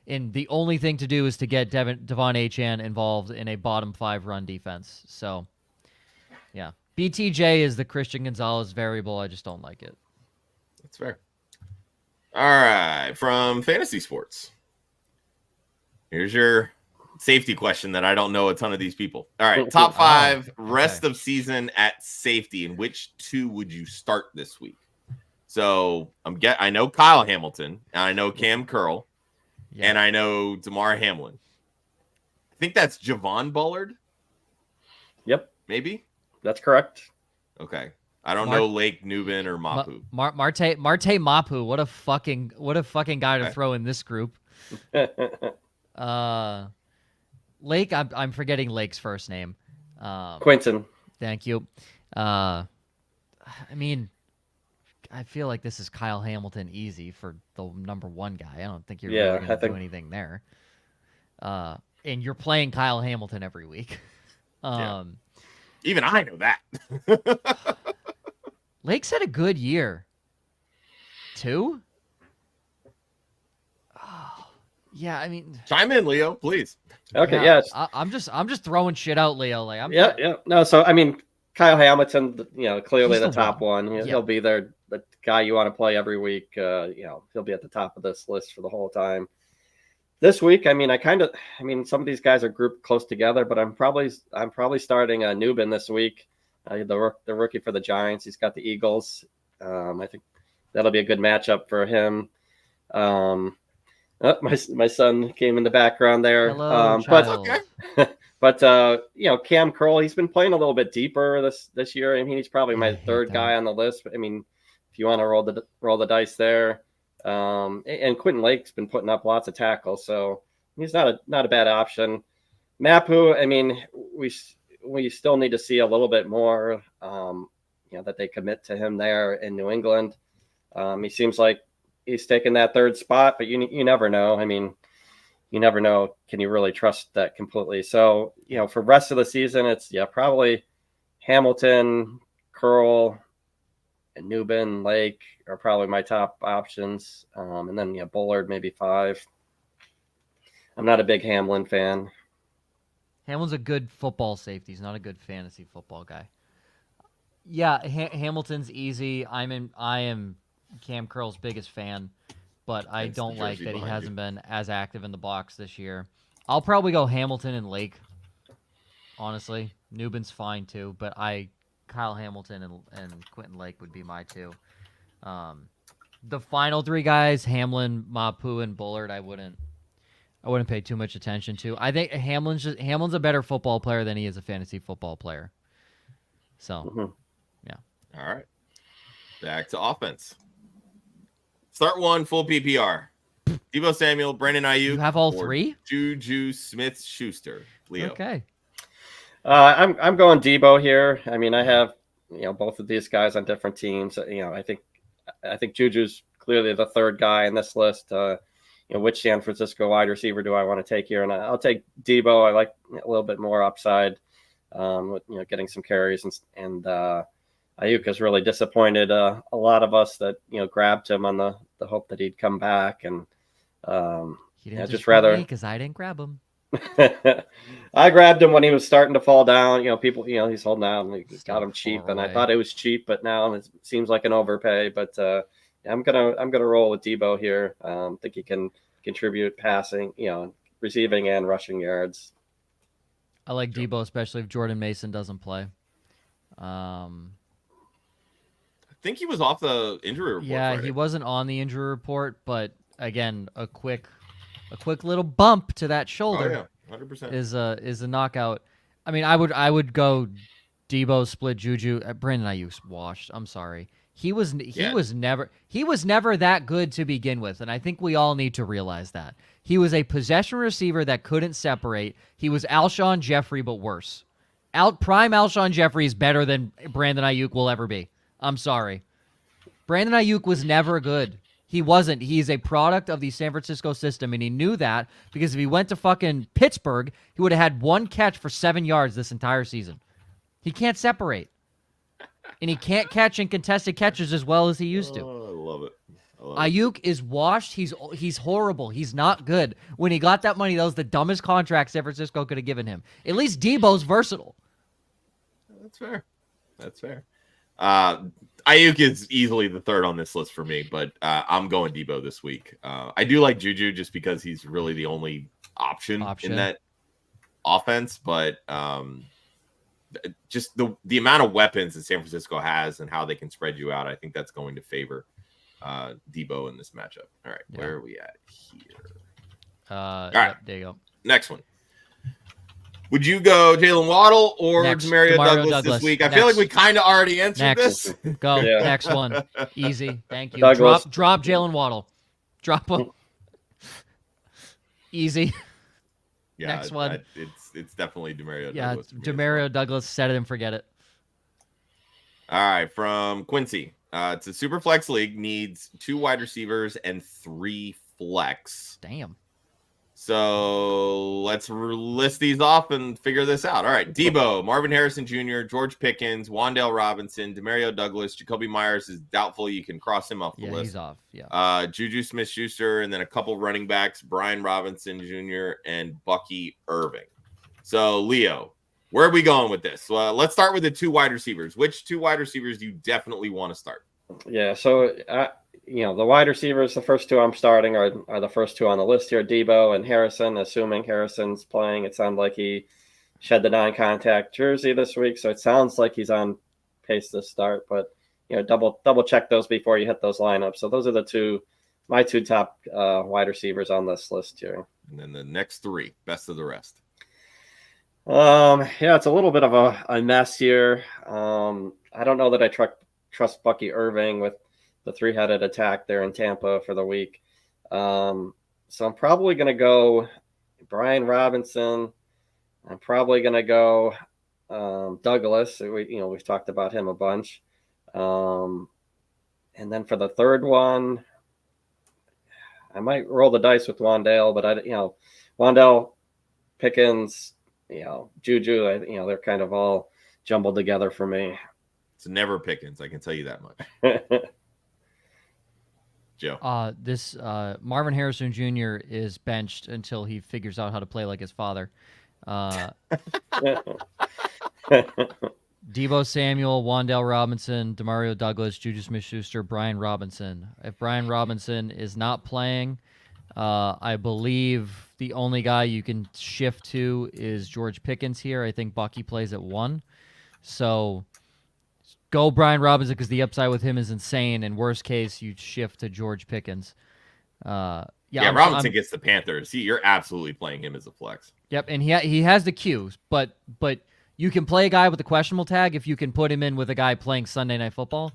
Speaker 2: And the only thing to do is to get Devon Achane involved in a bottom 5 run defense. So, yeah. BTJ is the Christian Gonzalez variable. I just don't like it.
Speaker 1: That's fair. All right. From Fantasy Sports. Here's your safety question that I don't know a ton of these people. All right. Top 5 rest of season at safety. And which 2 would you start this week? So I know Kyle Hamilton, and I know Cam Curl, and I know DeMar Hamlin. I think that's Javon Bullard.
Speaker 3: Yep.
Speaker 1: Maybe?
Speaker 3: That's correct.
Speaker 1: Okay. I don't know Lake Nubin or Mapu.
Speaker 2: Marte Mapu. What a fucking guy to throw in this group. Lake, I'm forgetting Lake's first name.
Speaker 3: Quentin.
Speaker 2: Thank you. I feel like this is Kyle Hamilton easy for the number 1 guy. I don't think you're really going to do anything there. And you're playing Kyle Hamilton every week.
Speaker 1: Even I know that.
Speaker 2: Lake's had a good year. 2? Oh, yeah,
Speaker 1: chime in, Leo, please.
Speaker 3: Okay,
Speaker 2: yeah.
Speaker 3: yes.
Speaker 2: I'm just throwing shit out, Leo. Like
Speaker 3: yeah. No, so Kyle Hamilton, clearly the top one. He'll be there, the guy you want to play every week. He'll be at the top of this list for the whole time. This week, some of these guys are grouped close together, but I'm probably starting Nubin this week, the rookie for the Giants. He's got the Eagles. I think that'll be a good matchup for him. My son came in the background there.
Speaker 2: Hello,
Speaker 3: but Cam Curl, he's been playing a little bit deeper this year. He's probably my third guy on the list. If you want to roll the dice there. And Quentin Lake's been putting up lots of tackles, so he's not a bad option. Mapu, we still need to see a little bit more, that they commit to him there in New England. He seems like he's taking that 3rd spot, but you never know. You never know. Can you really trust that completely? So, for rest of the season, it's probably Hamilton, Curl, and Nubin, Lake are probably my top options. And then, Bullard, maybe 5. I'm not a big Hamlin fan.
Speaker 2: Hamlin's a good football safety. He's not a good fantasy football guy. Yeah, Hamilton's easy. I am Cam Curl's biggest fan, but I don't like that he hasn't been as active in the box this year. I'll probably go Hamilton and Lake. Honestly, Nubin's fine too, but Kyle Hamilton and Quentin Lake would be my 2. The final 3 guys, Hamlin, Mapu, and Bullard, I wouldn't pay too much attention to. I think Hamlin's a better football player than he is a fantasy football player. So, yeah.
Speaker 1: All right. Back to offense. Start 1, full PPR. Deebo Samuel, Brandon Ayuk.
Speaker 2: You have all 3?
Speaker 1: Juju Smith-Schuster. Leo.
Speaker 2: Okay.
Speaker 3: I'm going Deebo here. I have both of these guys on different teams. I think Juju's clearly the 3rd guy in this list. Which San Francisco wide receiver do I want to take here? And I'll take Deebo. I like a little bit more upside. Getting some carries and Ayuk has really disappointed a lot of us that grabbed him on the hope that he'd come back, and
Speaker 2: he didn't
Speaker 3: just rather
Speaker 2: because I didn't grab him.
Speaker 3: I grabbed him when he was starting to fall down. People, he's holding out and he got him cheap, and I thought it was cheap, but now it seems like an overpay. But I'm gonna roll with Deebo here. I think he can contribute passing, receiving and rushing yards.
Speaker 2: I like Deebo, especially if Jordan Mason doesn't play.
Speaker 1: I think he was off the injury report.
Speaker 2: Yeah,
Speaker 1: Friday.
Speaker 2: he wasn't on the injury report, but again, a quick little bump to that shoulder.
Speaker 1: Oh, yeah, 100%
Speaker 2: is a knockout. I would go Debo split Juju. Brandon Ayuk's washed. I'm sorry. He was never that good to begin with, and I think we all need to realize that. He was a possession receiver that couldn't separate. He was Alshon Jeffrey, but worse. Prime Alshon Jeffrey is better than Brandon Ayuk will ever be. I'm sorry. Brandon Ayuk was never good. He wasn't. He's a product of the San Francisco system, and he knew that because if he went to fucking Pittsburgh, he would have had one catch for 7 yards this entire season. He can't separate. And he can't catch in contested catches as well as he used to.
Speaker 1: Oh, I love it.
Speaker 2: Ayuk is washed. He's horrible. He's not good. When he got that money, that was the dumbest contract San Francisco could have given him. At least Debo's versatile.
Speaker 1: That's fair. Ayuk is easily the third on this list for me, but I'm going Debo this week. I do like Juju just because he's really the only option. In that offense, but just the amount of weapons that San Francisco has and how they can spread you out, I think that's going to favor Debo in this matchup. All right, where are we at here? All right,
Speaker 2: there you go.
Speaker 1: Next one. Would you go Jalen Waddle or Demario Douglas this week? I feel like we kind of already answered this.
Speaker 2: Go. Yeah. Next one. Easy. Thank you. Douglas. Drop Jalen Waddle. Drop him. Easy.
Speaker 1: Yeah,
Speaker 2: next one.
Speaker 1: It's definitely Demario
Speaker 2: Douglas.
Speaker 1: Yeah,
Speaker 2: Demario Douglas, set it and forget it.
Speaker 1: All right, from Quincy. It's a super flex league, needs 2 wide receivers and 3 flex.
Speaker 2: Damn.
Speaker 1: So let's list these off and figure this out. All right, Debo, Marvin Harrison Jr., George Pickens, Wan'Dale Robinson, Demario Douglas, Jacoby Myers is doubtful. You can cross him off the list.
Speaker 2: He's off. Yeah.
Speaker 1: Juju Smith-Schuster, and then a couple running backs, Brian Robinson Jr. and Bucky Irving. So, Leo, where are we going with this? Well, let's start with the 2 wide receivers. Which 2 wide receivers do you definitely want to start?
Speaker 3: Yeah, so the wide receivers, the first 2 I'm starting are the first 2 on the list here, Debo and Harrison. Assuming Harrison's playing, it sounds like he shed the non-contact jersey this week, so it sounds like he's on pace to start. But double check those before you hit those lineups. So those are my 2 top wide receivers on this list here.
Speaker 1: And then the next 3, best of the rest.
Speaker 3: It's a little bit of a mess here. I don't know that I trust Bucky Irving with the 3-headed attack there in Tampa for the week. So I'm probably going to go Brian Robinson. I'm probably going to go Douglas. We've talked about him a bunch. And then for the third one, I might roll the dice with Wan'Dale, but Wan'Dale, Pickens, Juju, they're kind of all jumbled together for me.
Speaker 1: It's never Pickens, I can tell you that much. Joe.
Speaker 2: This Marvin Harrison Jr. is benched until he figures out how to play like his father. Debo Samuel, Wan'Dale Robinson, Demario Douglas, Juju Smith-Schuster, Brian Robinson. If Brian Robinson is not playing, I believe the only guy you can shift to is George Pickens here. I think Bucky plays at 1. So go Brian Robinson because the upside with him is insane. And worst case, you shift to George Pickens.
Speaker 1: Robinson gets the Panthers. You're absolutely playing him as a flex.
Speaker 2: Yep, and he has the Qs, but you can play a guy with a questionable tag if you can put him in with a guy playing Sunday Night Football.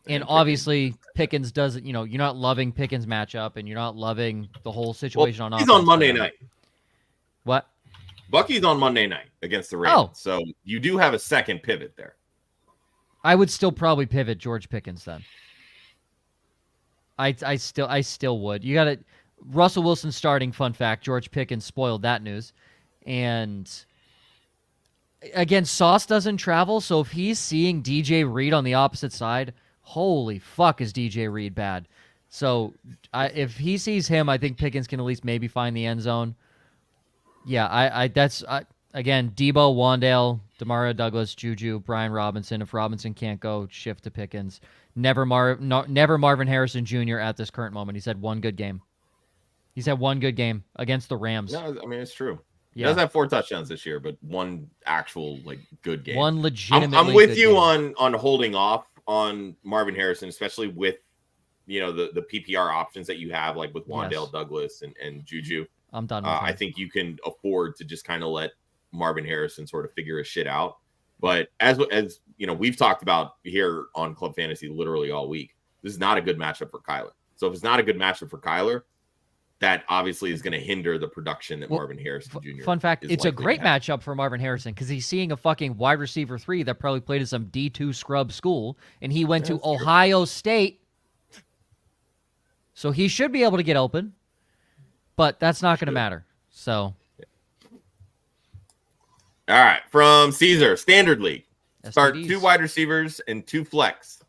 Speaker 2: And obviously, Pickens doesn't, you're not loving Pickens' matchup, and you're not loving the whole situation on offense.
Speaker 1: He's on Monday night.
Speaker 2: What?
Speaker 1: Bucky's on Monday night against the Ravens. So you do have a second pivot there.
Speaker 2: I would still probably pivot George Pickens then. I still would. You got to Russell Wilson starting, fun fact. George Pickens spoiled that news. And again, Sauce doesn't travel, so if he's seeing DJ Reed on the opposite side, holy fuck is DJ Reed bad. So if he sees him, I think Pickens can at least maybe find the end zone. Yeah, again, Debo, Wan'Dale, Demario Douglas, Juju, Brian Robinson. If Robinson can't go, shift to Pickens. Never Marvin Harrison Jr. at this current moment. He's had one good game. He's had one good game against the Rams.
Speaker 1: No, I mean, it's true. Yeah. He does have 4 touchdowns this year, but one actual good game.
Speaker 2: One legitimate.
Speaker 1: I'm with you on holding off on Marvin Harrison, especially with the PPR options that you have, like with Wan'Dale Douglas and Juju.
Speaker 2: I'm done with
Speaker 1: I think you can afford to just kind of let Marvin Harrison sort of figure his shit out. But as you know, we've talked about here on Club Fantasy literally all week, this is not a good matchup for Kyler. So if it's not a good matchup for Kyler, that obviously is going to hinder the production that Marvin Harrison Jr.
Speaker 2: Fun fact, it's a great
Speaker 1: to have.
Speaker 2: matchup for Marvin Harrison because he's seeing a fucking wide receiver 3 that probably played at some D2 scrub school, and he went to Ohio State. So he should be able to get open, but that's not going to matter. So,
Speaker 1: all right, from Caesar, Standard League. Start
Speaker 2: STDs.
Speaker 1: 2 wide receivers and 2 flex.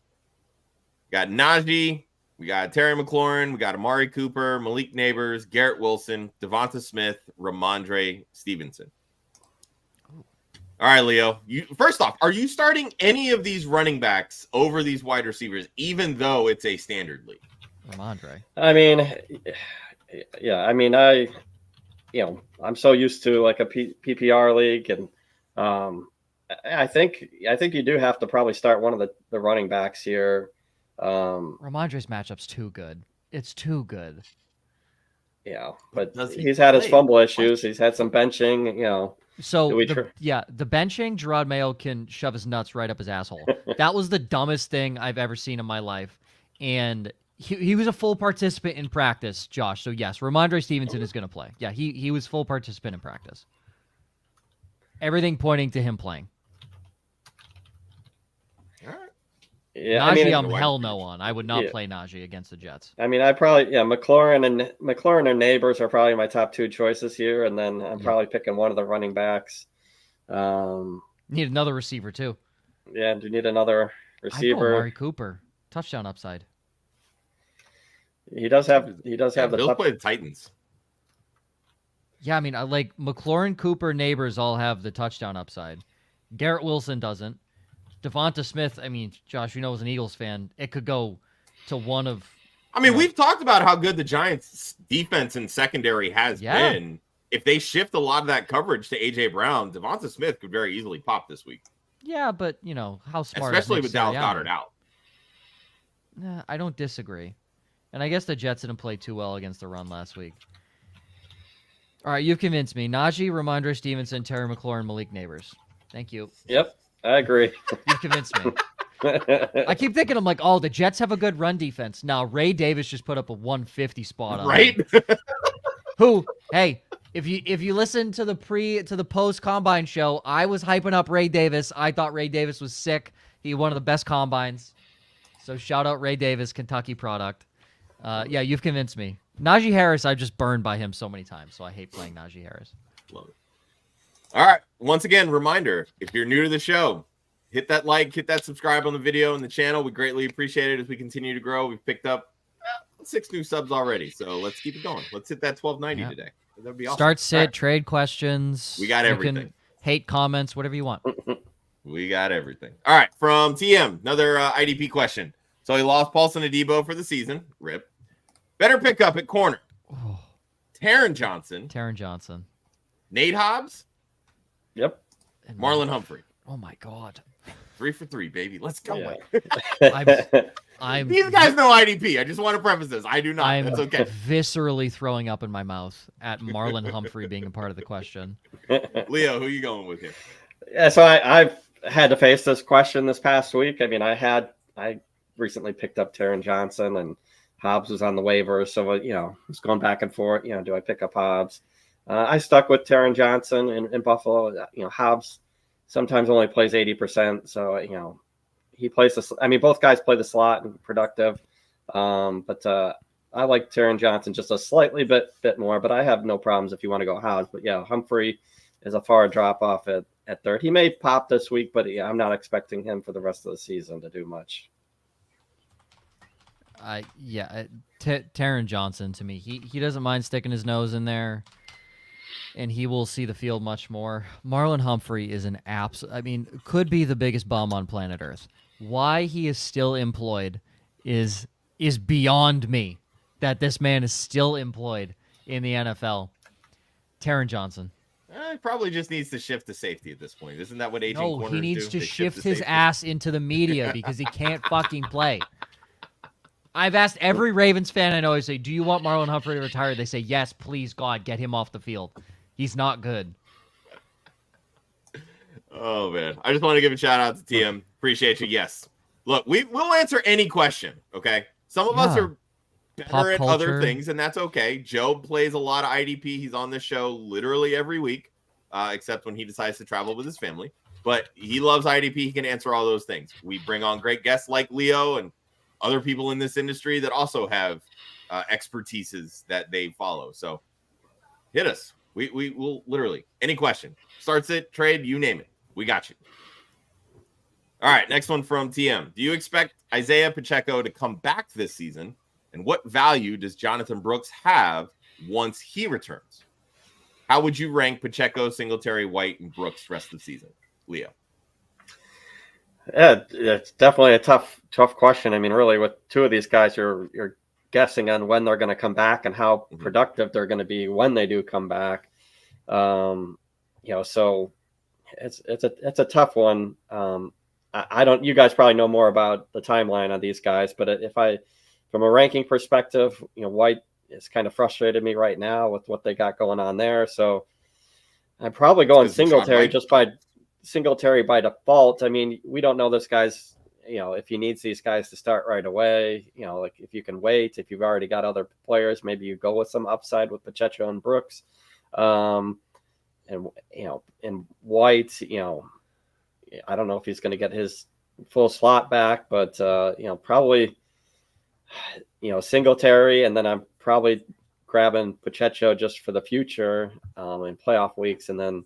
Speaker 1: Got Najee, we got Terry McLaurin, we got Amari Cooper, Malik Neighbors, Garrett Wilson, Devonta Smith, Ramondre Stevenson. All right, Leo. First off, are you starting any of these running backs over these wide receivers, even though it's a standard league?
Speaker 2: Ramondre.
Speaker 3: I mean, yeah. I mean, I'm so used to like a PPR league, and I think you do have to probably start one of the running backs here.
Speaker 2: Ramondre's matchup's too good. It's too good.
Speaker 3: Yeah, but
Speaker 1: Does he
Speaker 3: he's had his
Speaker 1: play?
Speaker 3: fumble issues. He's had some benching.
Speaker 2: So
Speaker 3: Do we
Speaker 2: the benching, Gerard Mayo can shove his nuts right up his asshole. That was the dumbest thing I've ever seen in my life, and he was a full participant in practice, Josh. So yes, Ramondre Stevenson is going to play. Yeah, he was full participant in practice. Everything pointing to him playing.
Speaker 3: Yeah,
Speaker 2: Najee,
Speaker 3: I
Speaker 2: I'm
Speaker 3: mean,
Speaker 2: hell no on. I would not play Najee against the Jets.
Speaker 3: I mean, I probably McLaurin and Neighbors are probably my top 2 choices here, and then I'm probably picking one of the running backs.
Speaker 2: Need another receiver too.
Speaker 3: Yeah, do you need another
Speaker 2: I go
Speaker 3: receiver?
Speaker 2: Amari Cooper, touchdown upside.
Speaker 3: He does have the
Speaker 1: Bills play the Titans.
Speaker 2: Yeah, I mean, I like McLaurin, Cooper, Neighbors all have the touchdown upside. Garrett Wilson doesn't. Devonta Smith, I mean, Josh, you know, as an Eagles fan, it could go to one of.
Speaker 1: I mean, we've talked about how good the Giants' defense and secondary has been. If they shift a lot of that coverage to A.J. Brown, Devonta Smith could very easily pop this week.
Speaker 2: Yeah, but, you know, how smart
Speaker 1: Especially
Speaker 2: is
Speaker 1: with
Speaker 2: Nick
Speaker 1: Dallas
Speaker 2: Sirianni?
Speaker 1: Goddard out.
Speaker 2: Nah, I don't disagree. And I guess the Jets didn't play too well against the run last week. All right, you've convinced me. Najee, Ramondre Stevenson, Terry McLaurin, Malik Neighbors. Thank you.
Speaker 3: Yep, I agree.
Speaker 2: You've convinced me. I keep thinking, I'm like, oh, the Jets have a good run defense. Now, Ray Davis just put up a 150 spot on
Speaker 1: Right?
Speaker 2: Who, hey, if you listen to the post combine show, I was hyping up Ray Davis. I thought Ray Davis was sick. He had one of the best combines. So shout out Ray Davis, Kentucky product. Yeah, you've convinced me. Najee Harris, I've just burned by him so many times, so I hate playing Najee Harris.
Speaker 1: Love it. All right. Once again, reminder, if you're new to the show, hit that like, hit that subscribe on the video and the channel. We greatly appreciate it as we continue to grow. We've picked up 6 new subs already, so let's keep it going. Let's hit that 1290 today. That'd be awesome.
Speaker 2: Start, sit, trade questions.
Speaker 1: We got everything.
Speaker 2: You can hate comments, whatever you want.
Speaker 1: We got everything. All right. From TM, another IDP question. So he lost Paulson Adebo for the season. RIP. Better pick up at corner.
Speaker 2: Oh,
Speaker 1: Taron Johnson. Nate Hobbs.
Speaker 3: Yep.
Speaker 2: And
Speaker 1: Marlon Humphrey.
Speaker 2: Oh my God.
Speaker 1: 3 for 3, baby. Let's go.
Speaker 3: Yeah.
Speaker 2: I'm
Speaker 1: These guys know IDP. I just want to preface this. I do not.
Speaker 2: I'm
Speaker 1: That's okay.
Speaker 2: viscerally throwing up in my mouth at Marlon Humphrey being a part of the question.
Speaker 1: Leo, who are you going with here?
Speaker 3: Yeah, so I've had to face this question this past week. I mean, I recently picked up Taron Johnson, and Hobbs was on the waiver, so it's going back and forth. Do I pick up Hobbs? I stuck with Taron Johnson in Buffalo. Hobbs sometimes only plays 80%, so he plays the. I mean, both guys play the slot and productive, but I like Taron Johnson just a slightly bit more. But I have no problems if you want to go Hobbs. But yeah, Humphrey is a far drop off at third. He may pop this week, but yeah, I'm not expecting him for the rest of the season to do much.
Speaker 2: Taron Johnson, to me, he doesn't mind sticking his nose in there, and he will see the field much more. Marlon Humphrey is could be the biggest bum on planet Earth. Why he is still employed is beyond me. That this man is still employed in the NFL. Taron Johnson.
Speaker 1: He probably just needs to shift to safety at this point. Isn't that what aging corners do?
Speaker 2: No, he needs to
Speaker 1: They
Speaker 2: shift
Speaker 1: to
Speaker 2: his
Speaker 1: safety?
Speaker 2: ass into the media because he can't fucking play. I've asked every Ravens fan I know, I say, do you want Marlon Humphrey to retire? They say, yes, please, God, get him off the field. He's not good.
Speaker 1: Oh man, I just want to give a shout out to TM. Appreciate you. Yes, look, we'll answer any question. Okay, some of us are better at other things, and that's okay. Joe plays a lot of IDP. He's on this show literally every week, except when he decides to travel with his family. But he loves IDP. He can answer all those things. We bring on great guests like Leo and other people in this industry that also have expertises that they follow. So hit us. We will literally any question. Starts it, trade, you name it. We got you. All right, next one from TM. Do you expect Isaiah Pacheco to come back this season? And what value does Jonathan Brooks have once he returns? How would you rank Pacheco, Singletary, White, and Brooks rest of the season, Leo?
Speaker 3: Yeah, it's definitely a tough question. I mean, really, with two of these guys, you're guessing on when they're going to come back and how productive they're going to be when they do come back. So it's a tough one. I don't. You guys probably know more about the timeline on these guys, but from a ranking perspective, White is kind of frustrated me right now with what they got going on there. So I'm probably going Singletary Singletary by default. I mean, we don't know this guy's, if he needs these guys to start right away, like if you can wait, if you've already got other players, maybe you go with some upside with Pacheco and Brooks. And White, I don't know if he's going to get his full slot back, but, probably, Singletary, and then I'm probably grabbing Pacheco just for the future in playoff weeks, and then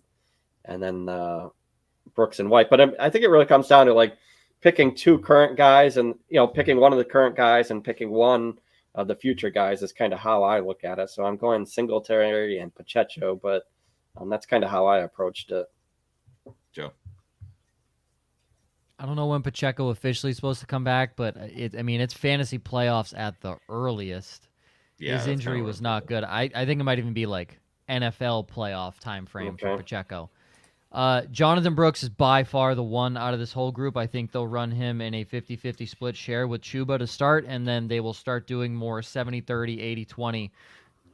Speaker 3: Brooks and White. But I think it really comes down to like picking two current guys and, picking one of the current guys and picking one of the future guys is kind of how I look at it. So I'm going Singletary and Pacheco, but that's kind of how I approached it.
Speaker 1: Joe.
Speaker 2: I don't know when Pacheco officially is supposed to come back, but it's fantasy playoffs at the earliest.
Speaker 1: Yeah,
Speaker 2: his injury was not good. I think it might even be like NFL playoff time frame for Pacheco. Jonathan Brooks is by far the one out of this whole group. I think they'll run him in a 50-50 split share with Chuba to start, and then they will start doing more 70-30,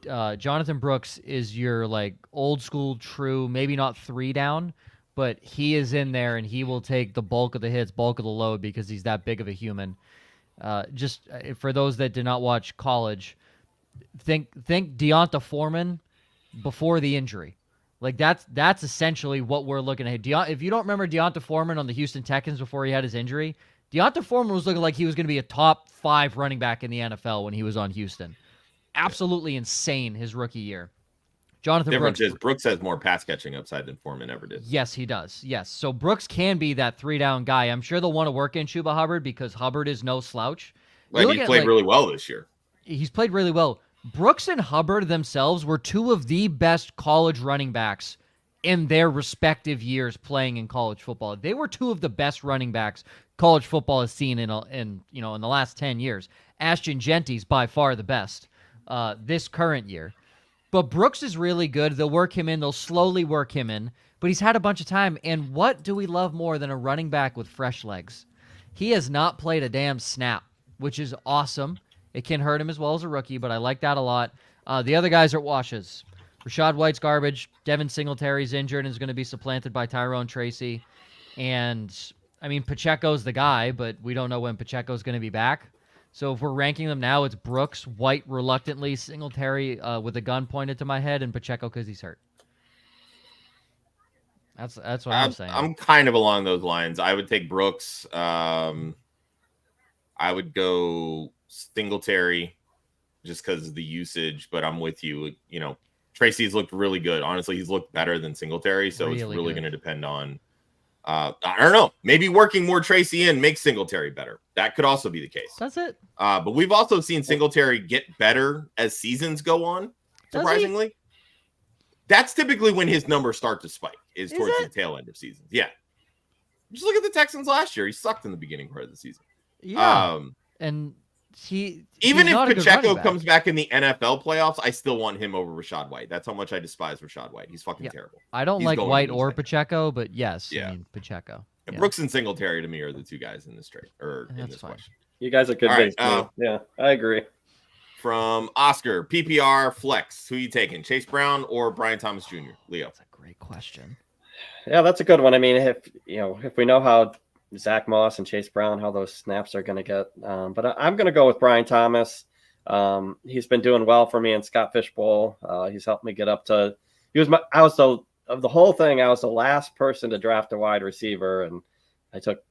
Speaker 2: 80-20. Jonathan Brooks is your like old school true, maybe not 3 down, but he is in there and he will take the bulk of the hits, bulk of the load because he's that big of a human. Just for those that did not watch college, think Deonta Foreman before the injury. Like that's essentially what we're looking at. If you don't remember Deonta Foreman on the Houston Texans before he had his injury, Deonta Foreman was looking like he was going to be a top 5 running back in the NFL when he was on Houston. Absolutely insane his rookie year. Jonathan
Speaker 1: Difference is Brooks has more pass catching upside than Foreman ever did.
Speaker 2: Yes, he does. Yes. So Brooks can be that 3 down guy. I'm sure they'll want to work in Chuba Hubbard because Hubbard is no slouch.
Speaker 1: Like he played really well this year.
Speaker 2: He's played really well. Brooks and Hubbard themselves were 2 of the best college running backs in their respective years playing in college football. They were 2 of the best running backs college football has seen in the last 10 years. Ashton Genty's by far the best this current year. But Brooks is really good. They'll work him in. They'll slowly work him in. But he's had a bunch of time. And what do we love more than a running back with fresh legs? He has not played a damn snap, which is awesome. It can hurt him as well as a rookie, but I like that a lot. The other guys are washes. Rachaad White's garbage. Devin Singletary's injured and is going to be supplanted by Tyrone Tracy. And, Pacheco's the guy, but we don't know when Pacheco's going to be back. So if we're ranking them now, it's Brooks, White reluctantly, Singletary with a gun pointed to my head, and Pacheco because he's hurt. That's what I'm saying.
Speaker 1: I'm kind of along those lines. I would take Brooks. I would go Singletary just because of the usage, but I'm with you. Tracy's looked really good. Honestly, he's looked better than Singletary, so it's really going to depend on I don't know. Maybe working more Tracy in makes Singletary better. That could also be the case.
Speaker 2: That's it.
Speaker 1: But we've also seen Singletary get better as seasons go on, surprisingly. That's typically when his numbers start to spike, is towards the tail end of seasons. Yeah. Just look at the Texans last year. He sucked in the beginning part of the season.
Speaker 2: Yeah. And
Speaker 1: even if Pacheco comes back in the NFL playoffs, I still want him over Rachaad White. That's how much I despise Rachaad White. He's fucking terrible.
Speaker 2: I don't like White or Pacheco, but yes, Pacheco.
Speaker 1: Yeah. Brooks and Singletary to me are the 2 guys in this trade in this question.
Speaker 3: You guys are good. Right, yeah, I agree.
Speaker 1: From Oscar, PPR flex, who you taking? Chase Brown or Brian Thomas Jr.? Leo.
Speaker 2: That's a great question.
Speaker 3: Yeah, that's a good one. I mean, if we know how Zach Moss and Chase Brown, how those snaps are going to get, but I'm going to go with Brian Thomas. He's been doing well for me in Scott Fishbowl. He's helped me get up to. Of the whole thing, I was the last person to draft a wide receiver, and I took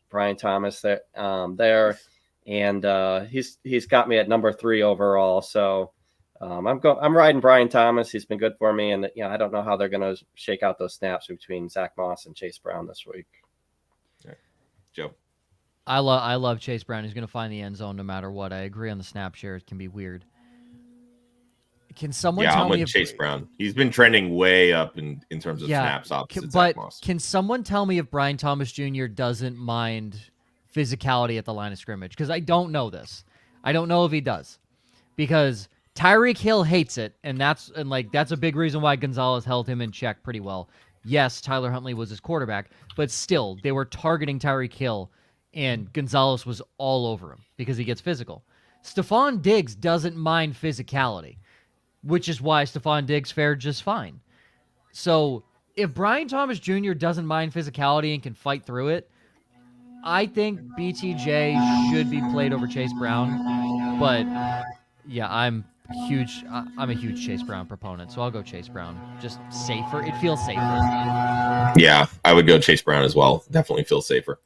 Speaker 3: Brian Thomas there, and he's got me at number 3 overall. So. I'm riding Brian Thomas. He's been good for me, and I don't know how they're going to shake out those snaps between Zach Moss and Chase Brown this week.
Speaker 1: Right. Joe,
Speaker 2: I love Chase Brown. He's going to find the end zone no matter what. I agree on the snap share. It can be weird. Can someone tell me if
Speaker 1: Chase Brown? He's been trending way up in terms of snaps opposite Zach Moss.
Speaker 2: Can someone tell me if Brian Thomas Jr. doesn't mind physicality at the line of scrimmage? Because I don't know this. I don't know if he does, because Tyreek Hill hates it, and that's a big reason why Gonzalez held him in check pretty well. Yes, Tyler Huntley was his quarterback, but still, they were targeting Tyreek Hill, and Gonzalez was all over him because he gets physical. Stephon Diggs doesn't mind physicality, which is why Stephon Diggs fared just fine. So if Brian Thomas Jr. doesn't mind physicality and can fight through it, I think BTJ should be played over Chase Brown. But yeah, I'm a huge Chase Brown proponent, so I'll go Chase Brown. Just safer. It feels safer.
Speaker 1: Yeah, I would go Chase Brown as well. Definitely feels safer.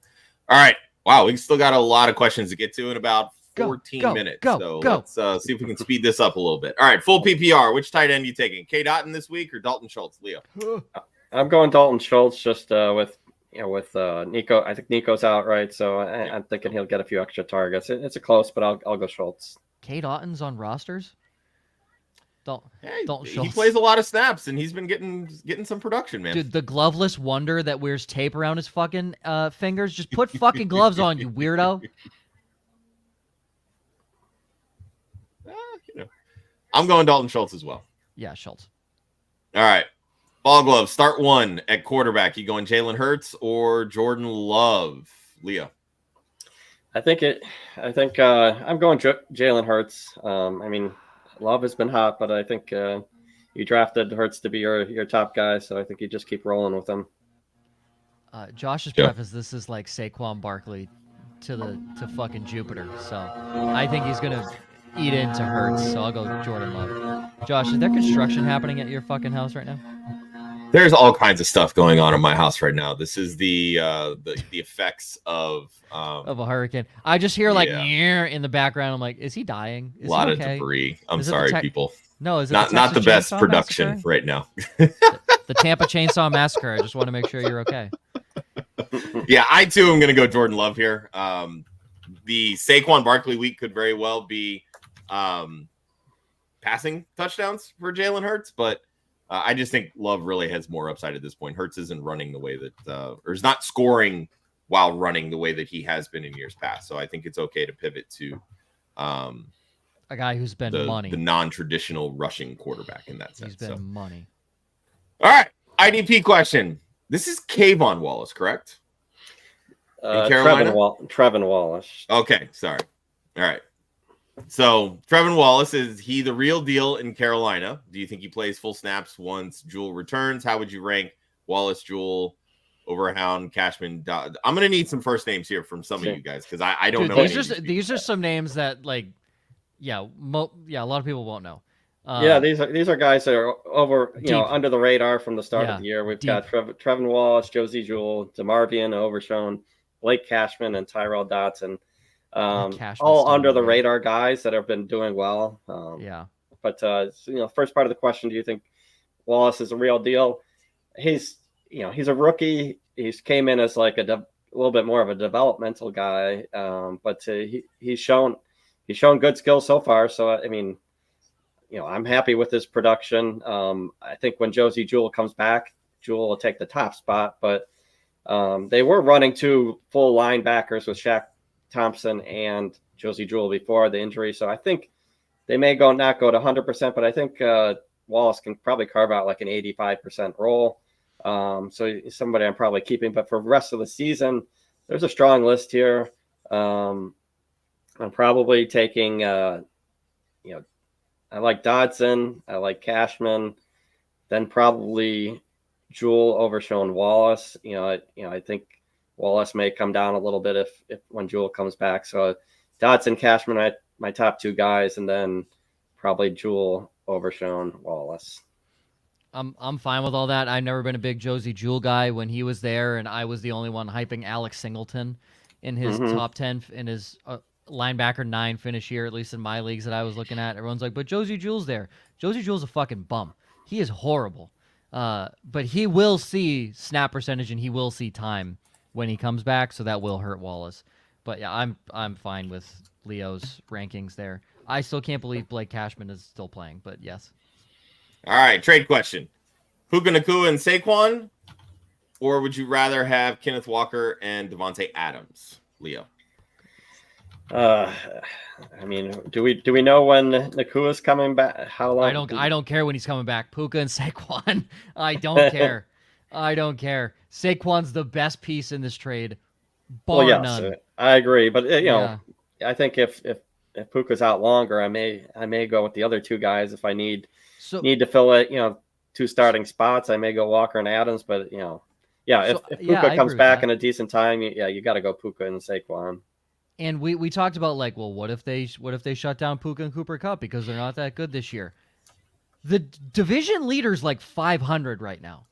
Speaker 1: All right. Wow, we still got a lot of questions to get to in about 14 minutes. Let's see if we can speed this up a little bit. All right, full PPR. Which tight end are you taking? K. Dotton this week or Dalton Schultz? Leo?
Speaker 3: I'm going Dalton Schultz just with Nico. I think Nico's out, right? So I'm thinking he'll get a few extra targets. It's a close, but I'll go Schultz.
Speaker 2: K. Dotton's on rosters? Dalton Schultz.
Speaker 1: He plays a lot of snaps, and he's been getting some production, man.
Speaker 2: Dude, the gloveless wonder that wears tape around his fucking fingers. Just put fucking gloves on, you weirdo.
Speaker 1: I'm going Dalton Schultz as well.
Speaker 2: Yeah, Schultz.
Speaker 1: All right. Ball glove. Start 1 at quarterback. You going Jalen Hurts or Jordan Love? Leo.
Speaker 3: I think I'm going Jalen Hurts. I mean, Love has been hot, but I think you drafted Hurts to be your top guy, so I think you just keep rolling with him.
Speaker 2: Josh's preface, this is like Saquon Barkley to fucking Jupiter, so I think he's gonna eat into Hurts, so I'll go Jordan Love. Josh, is there construction happening at your fucking house right now?
Speaker 1: There's all kinds of stuff going on in my house right now. This is the effects of
Speaker 2: a hurricane. I just hear in the background. I'm like, is he dying? Is
Speaker 1: a lot
Speaker 2: he
Speaker 1: of
Speaker 2: okay?
Speaker 1: debris. I'm sorry, people.
Speaker 2: No, is it
Speaker 1: not the best production right now?
Speaker 2: The Tampa Chainsaw Massacre. I just want to make sure you're okay.
Speaker 1: Yeah, I too am going to go Jordan Love here. The Saquon Barkley week could very well be passing touchdowns for Jalen Hurts, but I just think Love really has more upside at this point. Hurts isn't running the way that, or is not scoring while running the way that he has been in years past. So I think it's okay to pivot to
Speaker 2: a guy who's been
Speaker 1: the non-traditional rushing quarterback in that sense.
Speaker 2: He's been money.
Speaker 1: All right, IDP question. This is Kayvon Wallace, correct? In Carolina?
Speaker 3: Trevin Wallace.
Speaker 1: Okay, sorry. All right. So Trevin Wallace, is he the real deal in Carolina? Do you think he plays full snaps once Jewell returns? How would you rank Wallace, Jewell, Overhound, Cashman? I'm going to need some first names here from some of you guys because I don't know.
Speaker 2: These are some names that a lot of people won't know.
Speaker 3: These are guys that are over under the radar from the start of the year. We've got Trevin Wallace, Josie Jewell, DeMarvion, Overshown, Blake Cashman, and Tyrell Dotson. All under the radar guys that have been doing well. But first part of the question: do you think Wallace is a real deal? He's a rookie. He's came in as like a little bit more of a developmental guy, but he's shown good skills so far. So I mean, I'm happy with his production. I think when Josie Jewell comes back, Jewell will take the top spot. But they were running 2 full linebackers with Shaq Thompson and Josie Jewell before the injury. So I think they may not go to 100%, but I think Wallace can probably carve out like an 85% role. So he's somebody I'm probably keeping. But for the rest of the season, there's a strong list here. I'm probably taking, I like Dodson. I like Cashman. Then probably Jewel overshown Wallace. I think Wallace may come down a little bit if when Jewel comes back. So Dotson, Cashman, my top two guys, and then probably Jewel overshown Wallace.
Speaker 2: I'm fine with all that. I've never been a big Josie Jewell guy when he was there, and I was the only one hyping Alex Singleton in his top 10 in his linebacker 9 finish year, at least in my leagues that I was looking at. Everyone's like, but Josie Jewell's there. Josie Jewell's a fucking bum. He is horrible. But he will see snap percentage and he will see time when he comes back, so that will hurt Wallace. But yeah, I'm fine with Leo's rankings there. I still can't believe Blake Cashman is still playing, but yes.
Speaker 1: All right, trade question. Puka Nacua and Saquon, or would you rather have Kenneth Walker and Devontae Adams, Leo?
Speaker 3: I mean, do we know when Nakua's coming back? How long?
Speaker 2: I don't care when he's coming back. Puka and Saquon. I don't care. I don't care. Saquon's the best piece in this trade, bar none.
Speaker 3: I agree, but I think if Puka's out longer, I may go with the other two guys if I need to fill it. Two starting spots. I may go Walker and Adams, but if Puka comes back in a decent time, you got to go Puka and Saquon.
Speaker 2: And we talked about what if they shut down Puka and Cooper Kupp because they're not that good this year. The division leader's 500 right now.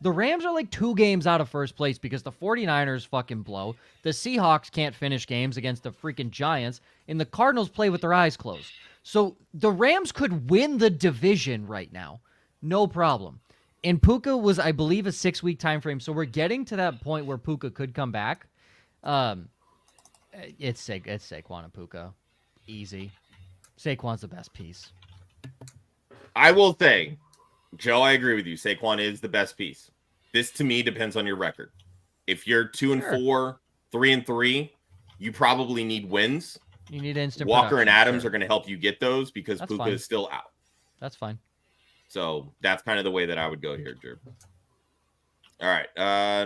Speaker 2: The Rams are 2 games out of first place because the 49ers fucking blow. The Seahawks can't finish games against the freaking Giants, and the Cardinals play with their eyes closed. So the Rams could win the division right now. No problem. And Puka was, I believe, a 6-week time frame. So we're getting to that point where Puka could come back. It's Saquon and Puka. Easy. Saquon's the best piece.
Speaker 1: I will say, Joe, I agree with you. Saquon is the best piece. This, to me, depends on your record. If you're 2-4, 3-3, you probably need wins.
Speaker 2: You need instant
Speaker 1: Walker and Adams are going to help you get those because Puka is still out.
Speaker 2: That's fine.
Speaker 1: So that's kind of the way that I would go here, Drew. All right.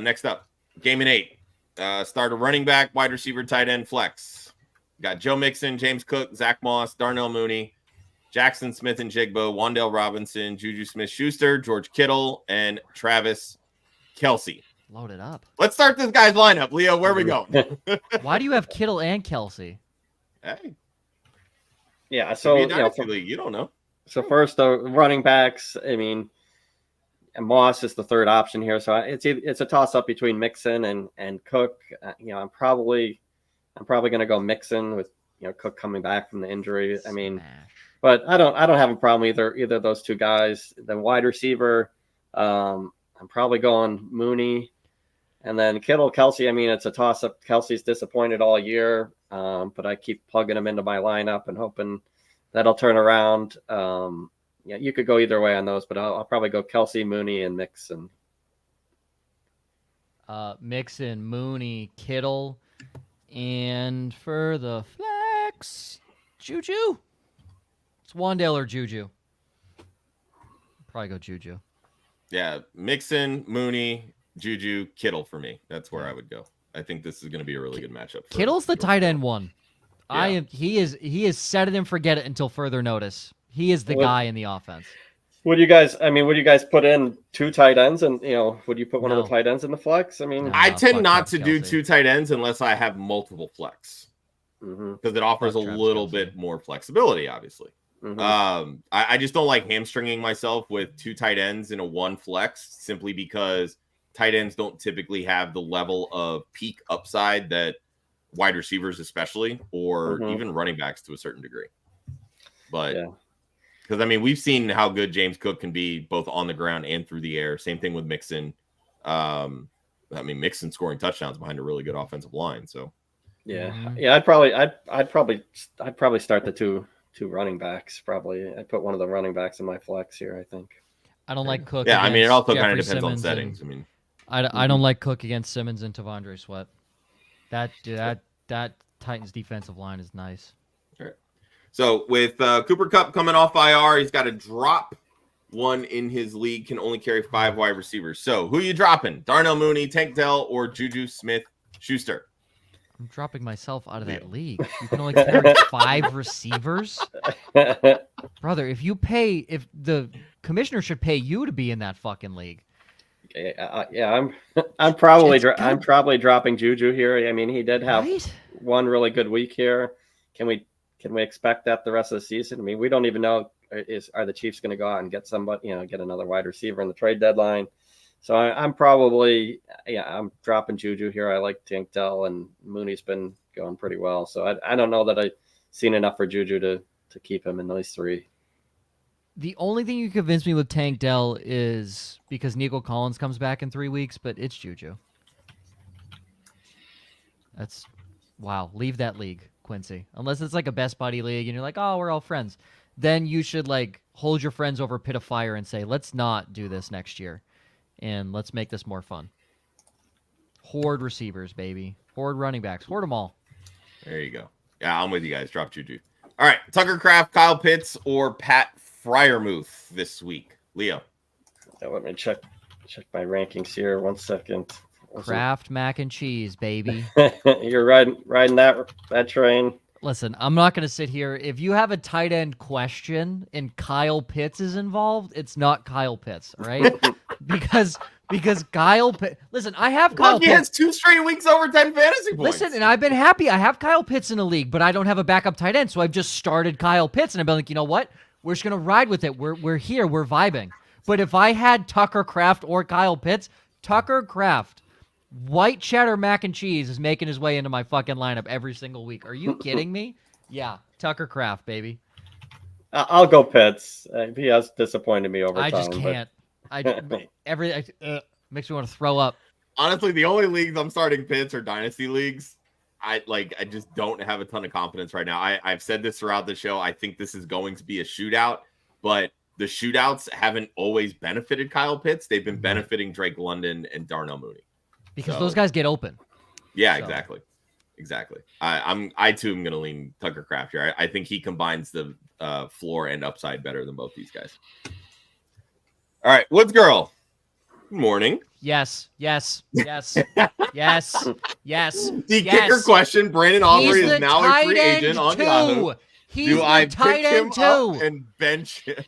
Speaker 1: Next up, game in 8. Start a running back, wide receiver, tight end, flex. Got Joe Mixon, James Cook, Zach Moss, Darnell Mooney, Jackson Smith and Jigbo, Wan'Dale Robinson, Juju Smith-Schuster, George Kittle, and Travis Kelce.
Speaker 2: Load it up.
Speaker 1: Let's start this guy's lineup. Leo, where we go?
Speaker 2: Why do you have Kittle and Kelce?
Speaker 1: Hey.
Speaker 3: Yeah, so
Speaker 1: you don't know.
Speaker 3: So first, the running backs. I mean, Moss is the third option here, so it's a toss up between Mixon and Cook. I'm probably going to go Mixon with Cook coming back from the injury. I mean, but I don't have a problem either of those two guys. The wide receiver, I'm probably going Mooney, and then Kittle, Kelce. I mean, it's a toss up. Kelce's disappointed all year, but I keep plugging him into my lineup and hoping that'll turn around. You could go either way on those, but I'll probably go Kelce, Mooney, and Mixon.
Speaker 2: Mixon, Mooney, Kittle, and for the flex, Juju. It's Wan'Dale or Juju. Probably go Juju.
Speaker 1: Yeah, Mixon, Mooney, Juju, Kittle for me. That's where I would go. I think this is going to be a really good matchup.
Speaker 2: Kittle's the tight end one. Yeah. He is set it and forget it until further notice. He is the guy in the offense.
Speaker 3: Would you guys put in 2 tight ends and would you put one of the tight ends in the flex? I mean,
Speaker 1: I tend not to do 2 tight ends unless I have multiple flex because it offers a little bit more flexibility, obviously. I just don't like hamstringing myself with 2 tight ends in a 1 flex simply because tight ends don't typically have the level of peak upside that wide receivers especially, or even running backs to a certain degree. But because we've seen how good James Cook can be both on the ground and through the air. Same thing with Mixon. Mixon scoring touchdowns behind a really good offensive line. So I'd probably start the two running backs. Probably I'd put one of the running backs in my flex here. I think.
Speaker 2: I don't like Cook.
Speaker 1: Yeah, it also kind of depends
Speaker 2: Simmons
Speaker 1: on settings.
Speaker 2: I don't like Cook against Simmons and Tavondre Sweat. That Titans defensive line is nice.
Speaker 1: All right. So with Cooper Kupp coming off IR, he's got to drop one in his league, can only carry 5 wide receivers. So who are you dropping? Darnell Mooney, Tank Dell, or Juju Smith-Schuster?
Speaker 2: I'm dropping myself out of that league. You can only carry 5 receivers? Brother, if the commissioner should pay you to be in that fucking league.
Speaker 3: I'm probably
Speaker 2: It's
Speaker 3: I'm probably dropping Juju here. I mean, he did have
Speaker 2: Right?
Speaker 3: one really good week here. Can we expect that the rest of the season? I mean, we don't even know are the Chiefs going to go out and get somebody, get another wide receiver in the trade deadline. So I'm probably I'm dropping Juju here. I like Tank Dell, and Mooney's been going pretty well. So I don't know that I've seen enough for Juju to keep him in those three.
Speaker 2: The only thing you convince me with Tank Dell is because Nico Collins comes back in 3 weeks, but it's Juju. Wow. Leave that league, Quincy. Unless it's like a best buddy league and you're like, oh, we're all friends. Then you should like hold your friends over a pit of fire and say, let's not do this next year. And let's make this more fun. Horde receivers, baby. Horde running backs. Horde them all.
Speaker 1: There you go. Yeah, I'm with you guys. Drop Juju. All right. Tucker Kraft, Kyle Pitts, or Pat Freiermuth this week. Leo.
Speaker 3: Let me check my rankings here. 1 second.
Speaker 2: Kraft mac and cheese, baby.
Speaker 3: You're riding that train.
Speaker 2: Listen, I'm not going to sit here. If you have a tight end question and Kyle Pitts is involved, it's not Kyle Pitts, all right? because Kyle Pitts. Listen, I have Kyle
Speaker 1: Pitts. He has 2 straight weeks over 10 fantasy points.
Speaker 2: Listen, and I've been happy. I have Kyle Pitts in the league, but I don't have a backup tight end, so I've just started Kyle Pitts, and I've been like, you know what? We're just going to ride with it. We're here. We're vibing. But if I had Tucker Kraft or Kyle Pitts, Tucker Kraft, white cheddar mac and cheese is making his way into my fucking lineup every single week. Are you kidding me? Yeah, Tucker Kraft, baby.
Speaker 3: I'll go Pitts. He has disappointed me over time.
Speaker 2: I just can't. Makes me want to throw up.
Speaker 1: Honestly, the only leagues I'm starting Pitts are dynasty leagues. I just don't have a ton of confidence right now. I've said this throughout the show. I think this is going to be a shootout, but the shootouts haven't always benefited Kyle Pitts. They've been benefiting Drake London and Darnell Mooney.
Speaker 2: Because those guys get open.
Speaker 1: Yeah, so. Exactly. I too am going to lean Tucker Kraft here. I think he combines the floor and upside better than both these guys. All right, Woods Girl. Good morning.
Speaker 2: Yes. The
Speaker 1: kicker question. Brandon Aubrey is now a free agent on Yahoo.
Speaker 2: Do I pick him up
Speaker 1: and bench him?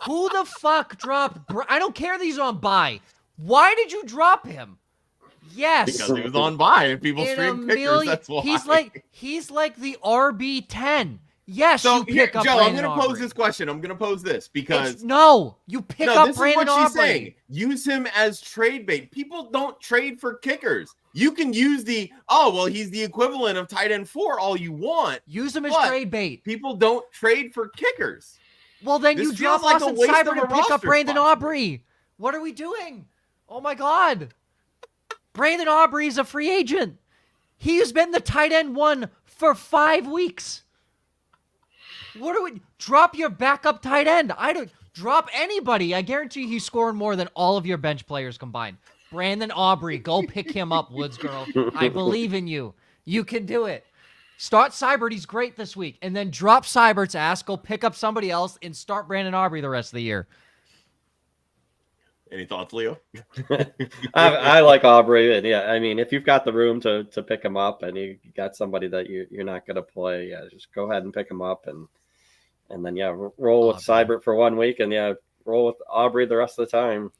Speaker 2: Who the fuck dropped? I don't care that he's on bye. Why did you drop him? Yes,
Speaker 1: because he was on bye and people stream kickers. That's why.
Speaker 2: He's like the RB10. Yes,
Speaker 1: so
Speaker 2: you pick up
Speaker 1: Joe,
Speaker 2: Brandon
Speaker 1: I'm going to pose
Speaker 2: Aubrey.
Speaker 1: this question. I'm going to pose this because
Speaker 2: you pick up Brandon Aubrey. She's saying.
Speaker 1: Use him as trade bait. People don't trade for kickers. You can use he's the equivalent of tight end 4 all you want.
Speaker 2: Use him as trade bait.
Speaker 1: People don't trade for kickers.
Speaker 2: Well, then you drop Austin Seibert and pick up Brandon Aubrey. What are we doing? Oh my God. Brandon Aubrey is a free agent. He has been the tight end 1 for 5 weeks. Drop your backup tight end. I don't drop anybody. I guarantee he's scoring more than all of your bench players combined. Brandon Aubrey, go pick him up, Woods Girl. I believe in you. You can do it. Start Seibert. He's great this week. And then drop Seibert's ass, go pick up somebody else, and start Brandon Aubrey the rest of the year.
Speaker 1: Any thoughts, Leo?
Speaker 3: I like Aubrey. And yeah, I mean, if you've got the room to pick him up and you got somebody that you're not going to play, just go ahead and pick him up. And then, roll with Seibert for 1 week and, roll with Aubrey the rest of the time.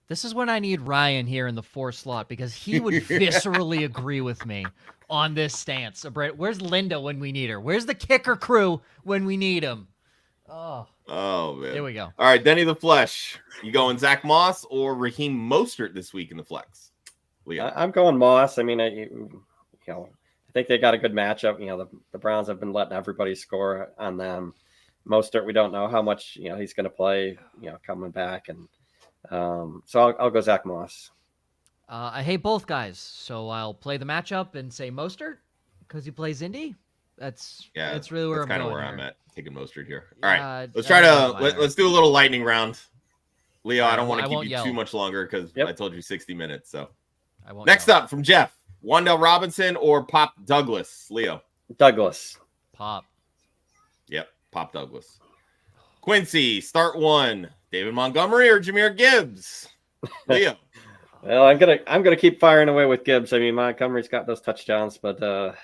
Speaker 2: This is when I need Ryan here in the 4 slot because he would viscerally agree with me on this stance. Where's Linda when we need her? Where's the kicker crew when we need him?
Speaker 1: Oh, man.
Speaker 2: There we go.
Speaker 1: All right, Denny the Flesh. You going Zach Moss or Raheem Mostert this week in the flex? Leo.
Speaker 3: I'm going Moss. I mean, I think they got a good matchup. The Browns have been letting everybody score on them. Mostert, we don't know how much he's going to play. Coming back, and so I'll go Zach Moss.
Speaker 2: I hate both guys, so I'll play the matchup and say Mostert because he plays Indy. That's really where I'm going.
Speaker 1: Kind of where I'm at. Taking Mostert here. All right, let's do a little lightning round. Leo, I don't want to keep you too much longer because I told you 60 minutes. So next up from Jeff, Wan'Dale Robinson or Pop Douglas? Leo.
Speaker 3: Douglas.
Speaker 2: Pop.
Speaker 1: Yep, Pop Douglas. Quincy, start 1. David Montgomery or Jahmyr Gibbs? Leo.
Speaker 3: Well, I'm gonna keep firing away with Gibbs. I mean, Montgomery's got those touchdowns, but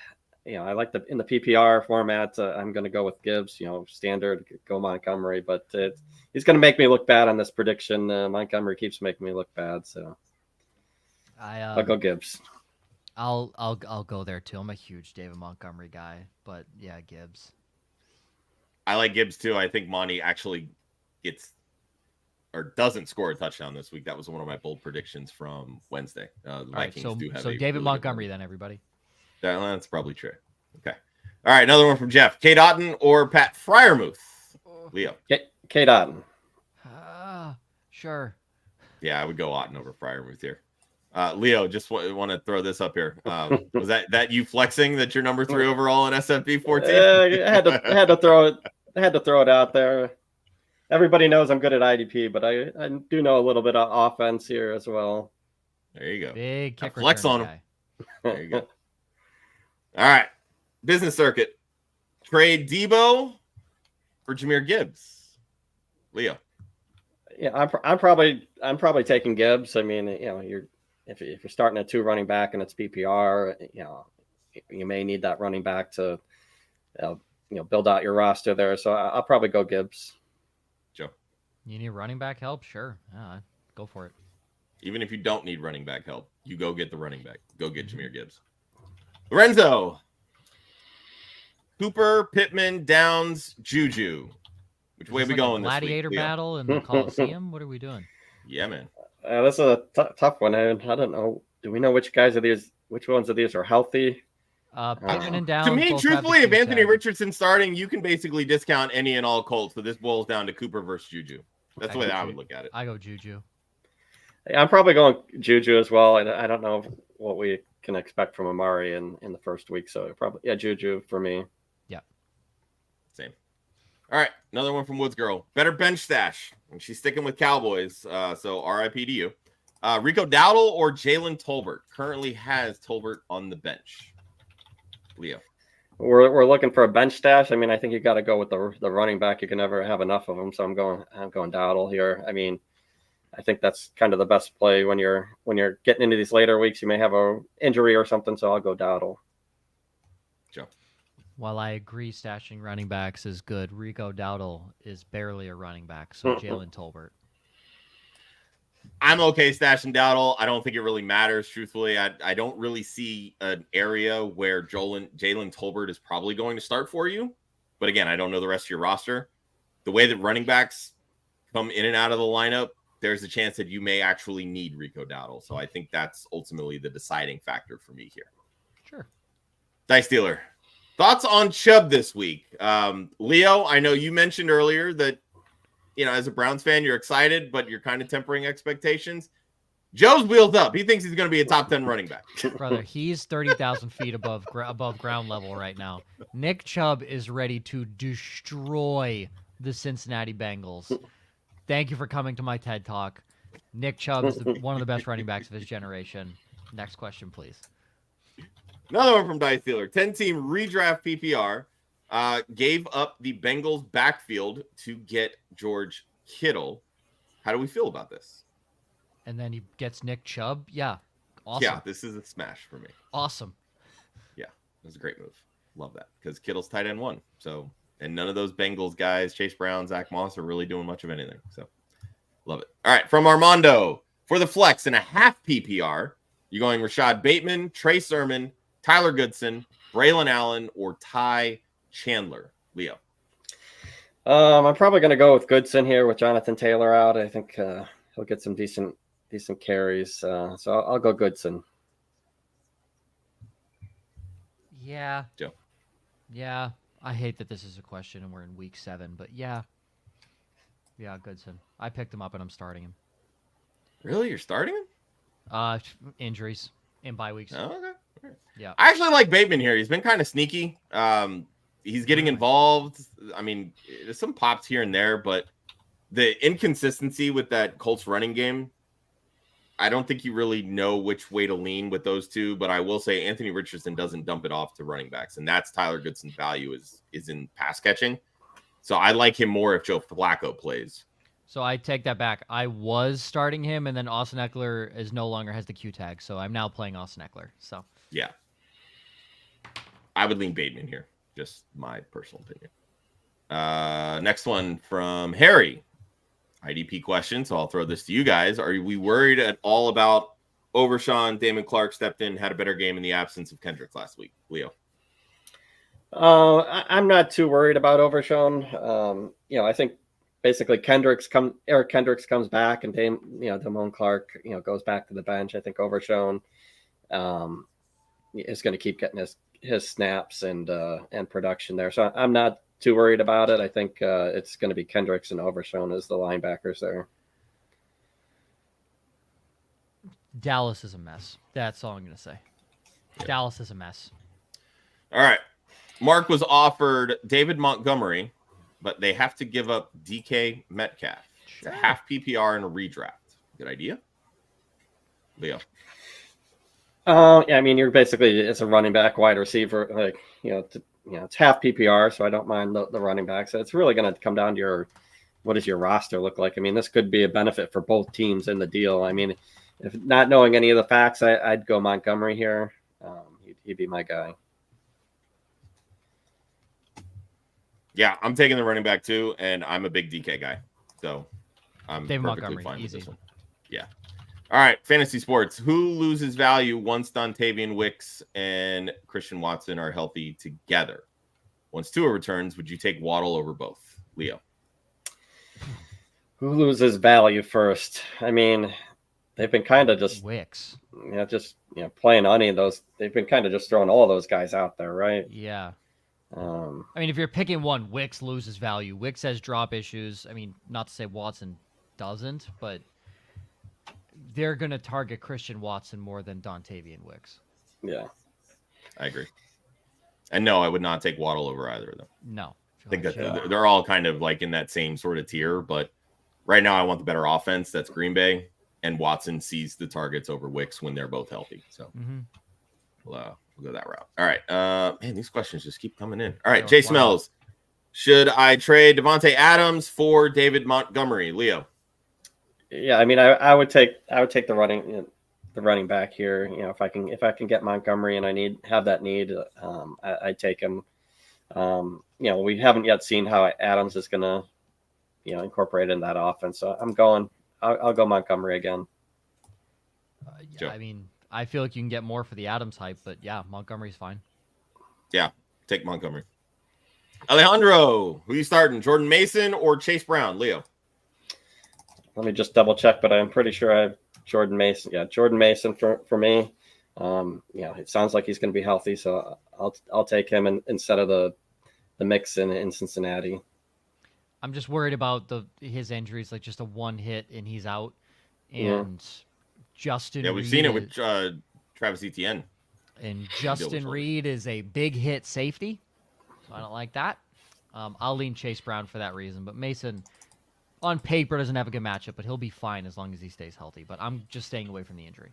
Speaker 3: I like in the PPR format. I'm going to go with Gibbs. Standard go Montgomery, but he's going to make me look bad on this prediction. Montgomery keeps making me look bad, so I'll go Gibbs.
Speaker 2: I'll go there too. I'm a huge David Montgomery guy, but yeah, Gibbs.
Speaker 1: I like Gibbs too. I think Monty actually gets or doesn't score a touchdown this week. That was one of my bold predictions from Wednesday. The Vikings do have
Speaker 2: so David Montgomery then, everybody.
Speaker 1: That's probably true. Okay. All right, another one from Jeff. Kate Otten or Pat Fryermuth? Leo.
Speaker 3: Kate Otten.
Speaker 2: Sure.
Speaker 1: Yeah, I would go Otten over Fryermuth here. Leo, just want to throw this up here. Was that you flexing that you're number 3 overall in SFB 14?
Speaker 3: I had to throw it. I had to throw it out there. Everybody knows I'm good at IDP, but I do know a little bit of offense here as well.
Speaker 1: There you go.
Speaker 2: Big kick
Speaker 1: flex on him.
Speaker 2: Guy.
Speaker 1: There you go. All right, business circuit. Trade Debo for Jahmyr Gibbs. Leo.
Speaker 3: Yeah, I'm probably taking Gibbs. I mean, if you're starting at 2 running back and it's PPR, you may need that running back to build out your roster there. So I'll probably go Gibbs.
Speaker 1: Joe.
Speaker 2: You need running back help? Sure. Go for it.
Speaker 1: Even if you don't need running back help, you go get the running back. Go get Jahmyr Gibbs. Lorenzo. Cooper, Pittman, Downs, Juju. Which way are we going this week?
Speaker 2: Gladiator battle in the Coliseum? What are we doing?
Speaker 1: Yeah, man.
Speaker 3: This is a tough one. I don't know. Do we know which ones of these are healthy?
Speaker 2: Pittman and Downs.
Speaker 1: To me, truthfully, if Anthony Richardson's starting, you can basically discount any and all Colts. So this boils down to Cooper versus Juju. That's the way that I would look at it.
Speaker 2: I go Juju.
Speaker 3: I'm probably going Juju as well. I don't know what we can expect from Amari in the first week. So probably, Juju for me.
Speaker 2: Yeah.
Speaker 1: Same. All right. Another one from Woods Girl. Better bench stash. And she's sticking with Cowboys. So RIP to you. Rico Dowdle or Jalen Tolbert? Currently has Tolbert on the bench. Leo.
Speaker 3: We're looking for a bench stash. I mean, I think you got to go with the running back. You can never have enough of them. So I'm going Dowdle here. I mean, I think that's kind of the best play when you're getting into these later weeks. You may have a injury or something, so I'll go Dowdle.
Speaker 1: Joe.
Speaker 2: While I agree stashing running backs is good, Rico Dowdle is barely a running back, so Jalen Tolbert.
Speaker 1: I'm okay stashing Dowdle. I don't think it really matters, truthfully. I don't really see an area where Jalen Tolbert is probably going to start for you. But again, I don't know the rest of your roster. The way that running backs come in and out of the lineup, there's a chance that you may actually need Rico Dowdle. So I think that's ultimately the deciding factor for me here.
Speaker 2: Sure.
Speaker 1: Dice Dealer. Thoughts on Chubb this week? Leo, I know you mentioned earlier that, as a Browns fan, you're excited, but you're kind of tempering expectations. Joe's wheeled up. He thinks he's going to be a top 10 running back.
Speaker 2: Brother, he's 30,000 feet above ground level right now. Nick Chubb is ready to destroy the Cincinnati Bengals. Thank you for coming to my TED Talk. Nick Chubb is one of the best running backs of his generation. Next question, please.
Speaker 1: Another one from Dice Dealer. 10-team redraft PPR. Gave up the Bengals backfield to get George Kittle. How do we feel about this?
Speaker 2: And then he gets Nick Chubb. Yeah. Awesome.
Speaker 1: Yeah, this is a smash for me.
Speaker 2: Awesome.
Speaker 1: Yeah, it was a great move. Love that. Because Kittle's tight end 1. So, and none of those Bengals guys, Chase Brown, Zach Moss, are really doing much of anything. So, love it. All right, from Armando. For the flex in a half PPR, you're going Rashad Bateman, Trey Sermon, Tyler Goodson, Braylon Allen, or Ty Chandler. Leo.
Speaker 3: I'm probably going to go with Goodson here with Jonathan Taylor out. I think he'll get some decent carries. So I'll go Goodson.
Speaker 2: Yeah.
Speaker 1: Joe.
Speaker 2: Yeah. I hate that this is a question and we're in week 7, but yeah. Yeah, Goodson. I picked him up and I'm starting him.
Speaker 1: Really? You're starting him?
Speaker 2: Injuries in bye weeks.
Speaker 1: Oh, okay. Right.
Speaker 2: Yeah.
Speaker 1: I actually like Bateman here. He's been kind of sneaky. He's getting involved. I mean, there's some pops here and there, but the inconsistency with that Colts running game, I don't think you really know which way to lean with those two. But I will say Anthony Richardson doesn't dump it off to running backs, and that's Tyler Goodson's value is in pass catching. So I like him more if Joe Flacco plays.
Speaker 2: So I take that back. I was starting him, and then Austin Eckler no longer has the Q tag, so I'm now playing Austin Eckler. So
Speaker 1: yeah. I would lean Bateman here. Just my personal opinion. Next one from Harry. IDP question, so I'll throw this to you guys. Are we worried at all about Overshawn? Damon Clark stepped in, had a better game in the absence of Kendricks last week. Leo?
Speaker 3: I'm not too worried about Overshawn. I think basically Eric Kendricks comes back and Damon Clark, goes back to the bench. I think Overshawn is going to keep getting his snaps and production there. So I'm not too worried about it. I think it's going to be Kendricks and Overshawn as the linebackers there.
Speaker 2: Dallas is a mess. That's all I'm going to say. Yeah. Dallas is a mess.
Speaker 1: All right. Mark was offered David Montgomery, but they have to give up DK Metcalf. Sure. Half PPR and a redraft. Good idea? Leo?
Speaker 3: You're basically, it's a running back, wide receiver, it's half PPR, so I don't mind the running back. So it's really going to come down to what does your roster look like? I mean, this could be a benefit for both teams in the deal. I mean, if not knowing any of the facts, I'd go Montgomery here. He'd be my guy.
Speaker 1: Yeah, I'm taking the running back too, and I'm a big DK guy. So I'm
Speaker 2: David
Speaker 1: perfectly
Speaker 2: Montgomery,
Speaker 1: fine
Speaker 2: easy.
Speaker 1: with this one. Yeah. All right, fantasy sports. Who loses value once Dontavian Wicks and Christian Watson are healthy together? Once Tua returns, would you take Waddle over both? Leo?
Speaker 3: Who loses value first? I mean, they've been kind of just
Speaker 2: Wicks.
Speaker 3: Playing any of those. They've been kind of just throwing all those guys out there, right?
Speaker 2: Yeah. If you're picking one, Wicks loses value. Wicks has drop issues. I mean, not to say Watson doesn't, but they're going to target Christian Watson more than Dontavian Wicks.
Speaker 3: Yeah.
Speaker 1: I agree. And no, I would not take Waddle over either of them.
Speaker 2: No.
Speaker 1: I think that they're all kind of like in that same sort of tier, but right now I want the better offense. That's Green Bay, and Watson sees the targets over Wicks when they're both healthy. So we'll go that route. All right. Man, these questions just keep coming in. All right. Jay Smells. Should I trade Devontae Adams for David Montgomery? Leo?
Speaker 3: Yeah, I mean, I would take the running back here. If I can get Montgomery and I have that need, I'd take him. We haven't yet seen how Adams is going to, incorporate in that offense. So I'll go Montgomery again.
Speaker 2: I mean, I feel like you can get more for the Adams hype, but yeah, Montgomery's fine.
Speaker 1: Yeah, take Montgomery. Alejandro, who you starting? Jordan Mason or Chase Brown? Leo?
Speaker 3: Let me just double check, but I'm pretty sure I have Jordan Mason. Yeah, Jordan Mason for me. It sounds like he's going to be healthy, so I'll take him instead of the mix in Cincinnati.
Speaker 2: I'm just worried about his injuries, like just a one hit and he's out. And Justin.
Speaker 1: Yeah, we've seen it with Travis Etienne.
Speaker 2: And Justin Reed is a big hit safety, so I don't like that. I'll lean Chase Brown for that reason, but Mason on paper doesn't have a good matchup, but he'll be fine as long as he stays healthy. But I'm just staying away from the injury.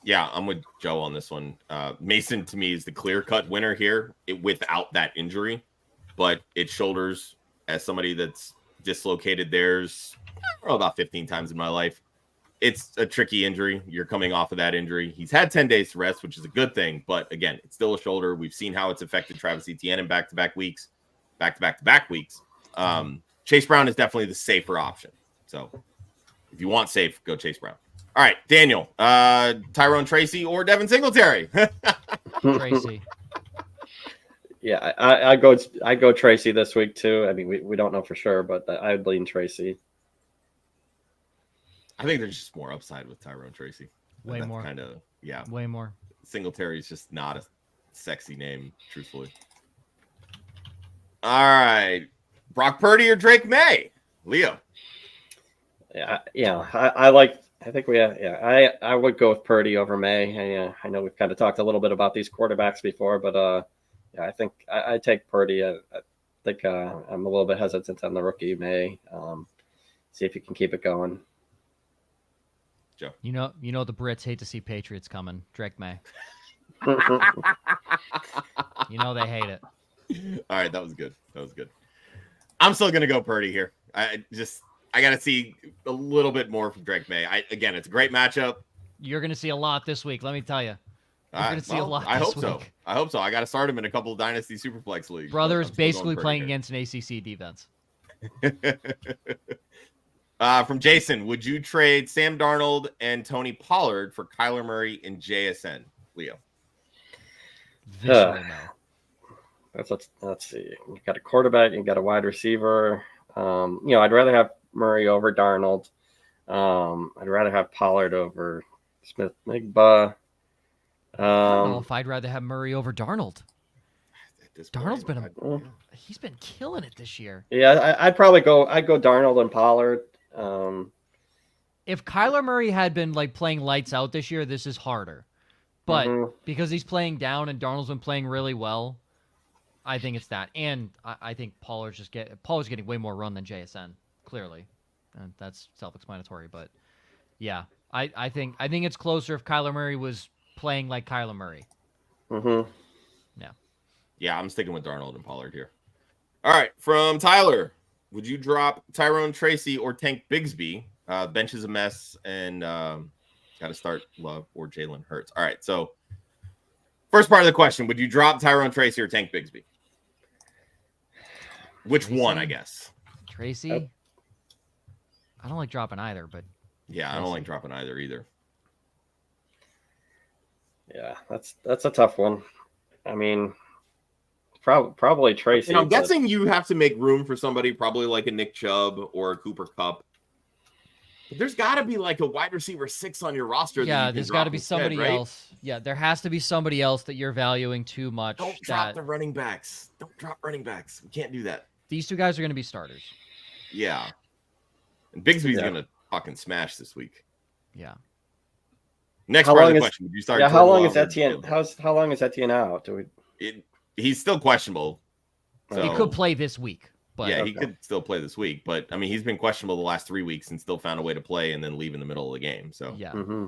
Speaker 1: Yeah, I'm with Joe on this one. Mason, to me, is the clear-cut winner here without that injury. But it shoulders, as somebody that's dislocated theirs about 15 times in my life. It's a tricky injury. You're coming off of that injury. He's had 10 days to rest, which is a good thing. But, again, it's still a shoulder. We've seen how it's affected Travis Etienne in back-to-back weeks. Chase Brown is definitely the safer option. So if you want safe, go Chase Brown. All right, Daniel, Tyrone Tracy or Devin Singletary?
Speaker 2: Tracy.
Speaker 3: Yeah, I go Tracy this week too. I mean, we don't know for sure, but I'd lean Tracy.
Speaker 1: I think there's just more upside with Tyrone Tracy.
Speaker 2: Way more.
Speaker 1: Way
Speaker 2: more.
Speaker 1: Singletary is just not a sexy name, truthfully. All right. Brock Purdy or Drake May? Leo.
Speaker 3: Yeah, I would go with Purdy over May. I know we've kind of talked a little bit about these quarterbacks before, but I think I take Purdy. I think I'm a little bit hesitant on the rookie May. See if he can keep it going.
Speaker 1: Joe.
Speaker 2: You know the Brits hate to see Patriots coming. Drake May. They hate it.
Speaker 1: All right, that was good. I'm still gonna go Purdy here. I got to see a little bit more from Drake May. Again, it's a great matchup.
Speaker 2: You're gonna see a lot this week. Let me tell you. We're going to see a lot
Speaker 1: I
Speaker 2: this
Speaker 1: hope
Speaker 2: week.
Speaker 1: so. I hope so. I got to start him in a couple of Dynasty Superflex leagues.
Speaker 2: Brothers basically playing against an ACC defense.
Speaker 1: From Jason, would you trade Sam Darnold and Tony Pollard for Kyler Murray and JSN? Leo.
Speaker 2: Visually no.
Speaker 3: Let's see. You got a quarterback, you got a wide receiver. I'd rather have Murray over Darnold. I'd rather have Pollard over Smith-Nigba.
Speaker 2: I don't know if I'd rather have Murray over Darnold. Darnold's he's been killing it this year.
Speaker 3: Yeah, I'd go Darnold and Pollard.
Speaker 2: If Kyler Murray had been like playing lights out this year, this is harder. But because he's playing down and Darnold's been playing really well, I think it's that. And I think Pollard's getting way more run than JSN, clearly. And that's self-explanatory. But yeah, I think it's closer if Kyler Murray was playing like Kyler Murray.
Speaker 3: Mm-hmm.
Speaker 2: Yeah.
Speaker 1: Yeah, I'm sticking with Darnold and Pollard here. All right, from Tyler, would you drop Tyrone Tracy or Tank Bigsby? Bench is a mess, and got to start Love or Jalen Hurts. All right, so first part of the question, would you drop Tyrone Tracy or Tank Bigsby? Which
Speaker 2: Tracy?
Speaker 1: one, I guess?
Speaker 2: Tracy? I don't like dropping either, but...
Speaker 1: Yeah, I don't like dropping either.
Speaker 3: Yeah, that's a tough one. I mean... Probably Tracy.
Speaker 1: And I'm guessing you have to make room for somebody probably like a Nick Chubb or a Cooper Kupp. But there's got to be like a wide receiver 6 on your roster.
Speaker 2: Yeah, there's got to be somebody
Speaker 1: right?
Speaker 2: else. Yeah, there has to be somebody else that you're valuing too much.
Speaker 1: Don't drop the running backs. Don't drop running backs. We can't do that.
Speaker 2: These two guys are going to be starters.
Speaker 1: Yeah. And Bigsby's going to fucking smash this week.
Speaker 2: Yeah.
Speaker 1: Next part of the question. Would you start?
Speaker 3: Yeah, how long is Etienne? How long is Etienne out?
Speaker 1: He's still questionable. So,
Speaker 2: he could play this week. But
Speaker 1: yeah, he could still play this week. But, I mean, he's been questionable the last 3 weeks and still found a way to play and then leave in the middle of the game. So
Speaker 2: yeah.
Speaker 3: Mm-hmm.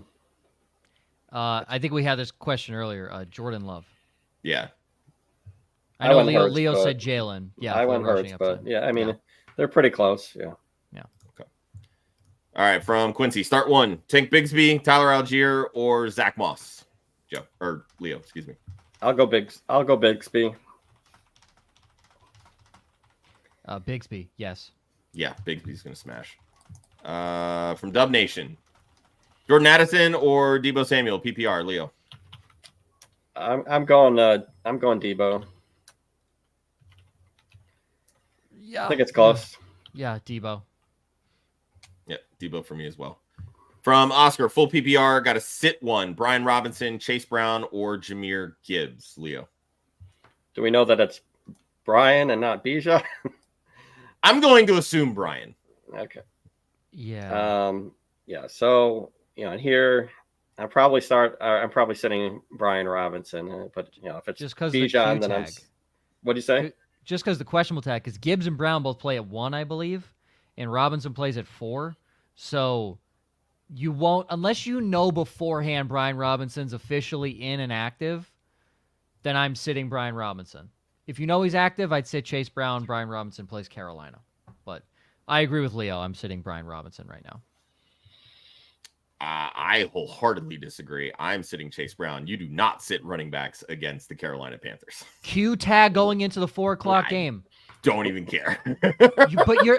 Speaker 2: I think we had this question earlier. Jordan Love.
Speaker 1: Yeah.
Speaker 2: I know Leo said Jalen. Yeah,
Speaker 3: I went Hurts, but yeah, I mean, they're pretty close. Yeah.
Speaker 2: Yeah.
Speaker 1: Okay. All right, from Quincy, start one. Tank Bigsby, Tyler Algier, or Zach Moss? Joe or Leo, excuse me.
Speaker 3: I'll go Bigsby.
Speaker 2: Bigsby, yes.
Speaker 1: Yeah, Bigsby's gonna smash. From Dub Nation, Jordan Addison or Deebo Samuel? PPR, Leo.
Speaker 3: I'm going Deebo.
Speaker 2: Yeah,
Speaker 3: I think it's close.
Speaker 2: Yeah, Deebo.
Speaker 1: Yeah, Deebo for me as well. From Oscar, full PPR, got to sit one. Brian Robinson, Chase Brown, or Jahmyr Gibbs, Leo.
Speaker 3: Do we know that it's Brian and not Bijan?
Speaker 1: I'm going to assume Brian.
Speaker 3: Okay.
Speaker 2: Yeah.
Speaker 3: Yeah. So here I'm probably sitting Brian Robinson, but if it's
Speaker 2: just because
Speaker 3: Bijan, then what'd you say?
Speaker 2: Just because the questionable tag, because Gibbs and Brown both play at 1, I believe, and Robinson plays at 4. So you won't, unless you know beforehand Brian Robinson's officially in and active, then I'm sitting Brian Robinson. If you know he's active, I'd sit Chase Brown. Brian Robinson plays Carolina. But I agree with Leo. I'm sitting Brian Robinson right now.
Speaker 1: I wholeheartedly disagree. I'm sitting Chase Brown. You do not sit running backs against the Carolina Panthers.
Speaker 2: Q tag going into the 4 o'clock game.
Speaker 1: Don't even care.
Speaker 2: But you're,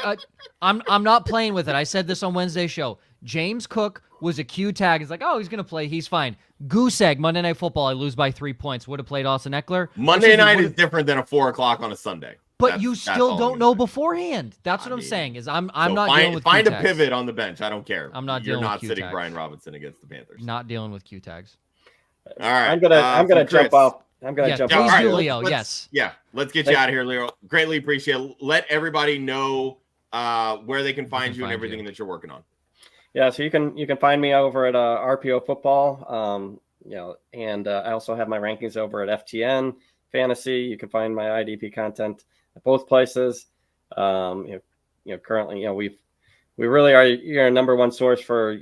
Speaker 2: I'm not playing with it. I said this on Wednesday's show. James Cook was a Q tag. It's like, oh, he's going to play. He's fine. Goose egg, Monday Night Football. I lose by 3 points. Would have played Austin Eckler.
Speaker 1: Monday night is different than a 4 o'clock on a Sunday.
Speaker 2: But you still don't know beforehand. That's what I'm saying. Is I'm not dealing with
Speaker 1: find
Speaker 2: Q tags.
Speaker 1: a pivot on the bench. I don't care.
Speaker 2: I'm not
Speaker 1: You're
Speaker 2: dealing
Speaker 1: not
Speaker 2: with Q
Speaker 1: sitting
Speaker 2: tags.
Speaker 1: Brian Robinson against the Panthers.
Speaker 2: Not dealing with Q tags.
Speaker 1: All right.
Speaker 3: I'm gonna jump off. I'm gonna jump off.
Speaker 2: Please do, Leo. Yes.
Speaker 1: Yeah. Let's get you out of here, Leo. Greatly appreciate it. Let everybody know where they can find you and everything that you're working on.
Speaker 3: Yeah, so you can find me over at RPO Football. And I also have my rankings over at FTN Fantasy. You can find my IDP content at both places. Currently, we really are your number one source for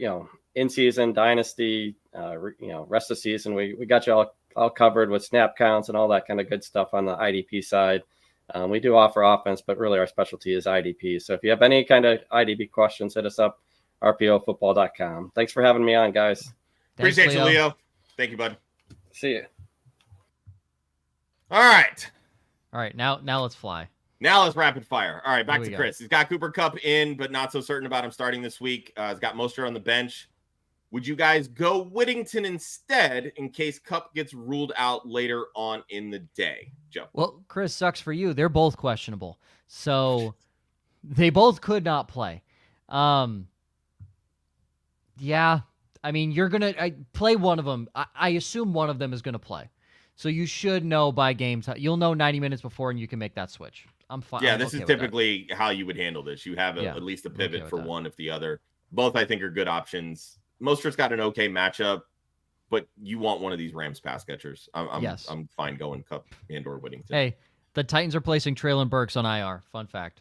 Speaker 3: in season dynasty. Rest of the season we got you all covered with snap counts and all that kind of good stuff on the IDP side. We do offer offense, but really our specialty is IDP. So if you have any kind of IDP questions, hit us up. RPOfootball.com. Thanks for having me on, guys.
Speaker 1: Appreciate you, Leo. Thank you, bud.
Speaker 3: See you.
Speaker 1: All right.
Speaker 2: All right, now let's fly.
Speaker 1: Now let's rapid fire. All right, back to
Speaker 2: go.
Speaker 1: Chris. He's got Cooper Kupp in, but not so certain about him starting this week. He's got Mostert on the bench. Would you guys go Whittington instead in case Kupp gets ruled out later on in the day? Joe.
Speaker 2: Well, Chris, sucks for you. They're both questionable. So they both could not play. Yeah, I mean, you're going to play one of them. I assume one of them is going to play. So you should know by game time. You'll know 90 minutes before, and you can make that switch. I'm fine.
Speaker 1: Yeah,
Speaker 2: I'm
Speaker 1: this
Speaker 2: okay
Speaker 1: is
Speaker 2: with
Speaker 1: typically how you would handle this. You have at least a pivot for one if the other. Both, I think, are good options. Mostert's got an okay matchup, but you want one of these Rams pass catchers. I'm fine going Kupp and or Whittington.
Speaker 2: Hey, the Titans are placing Traylon Burks on IR. Fun fact.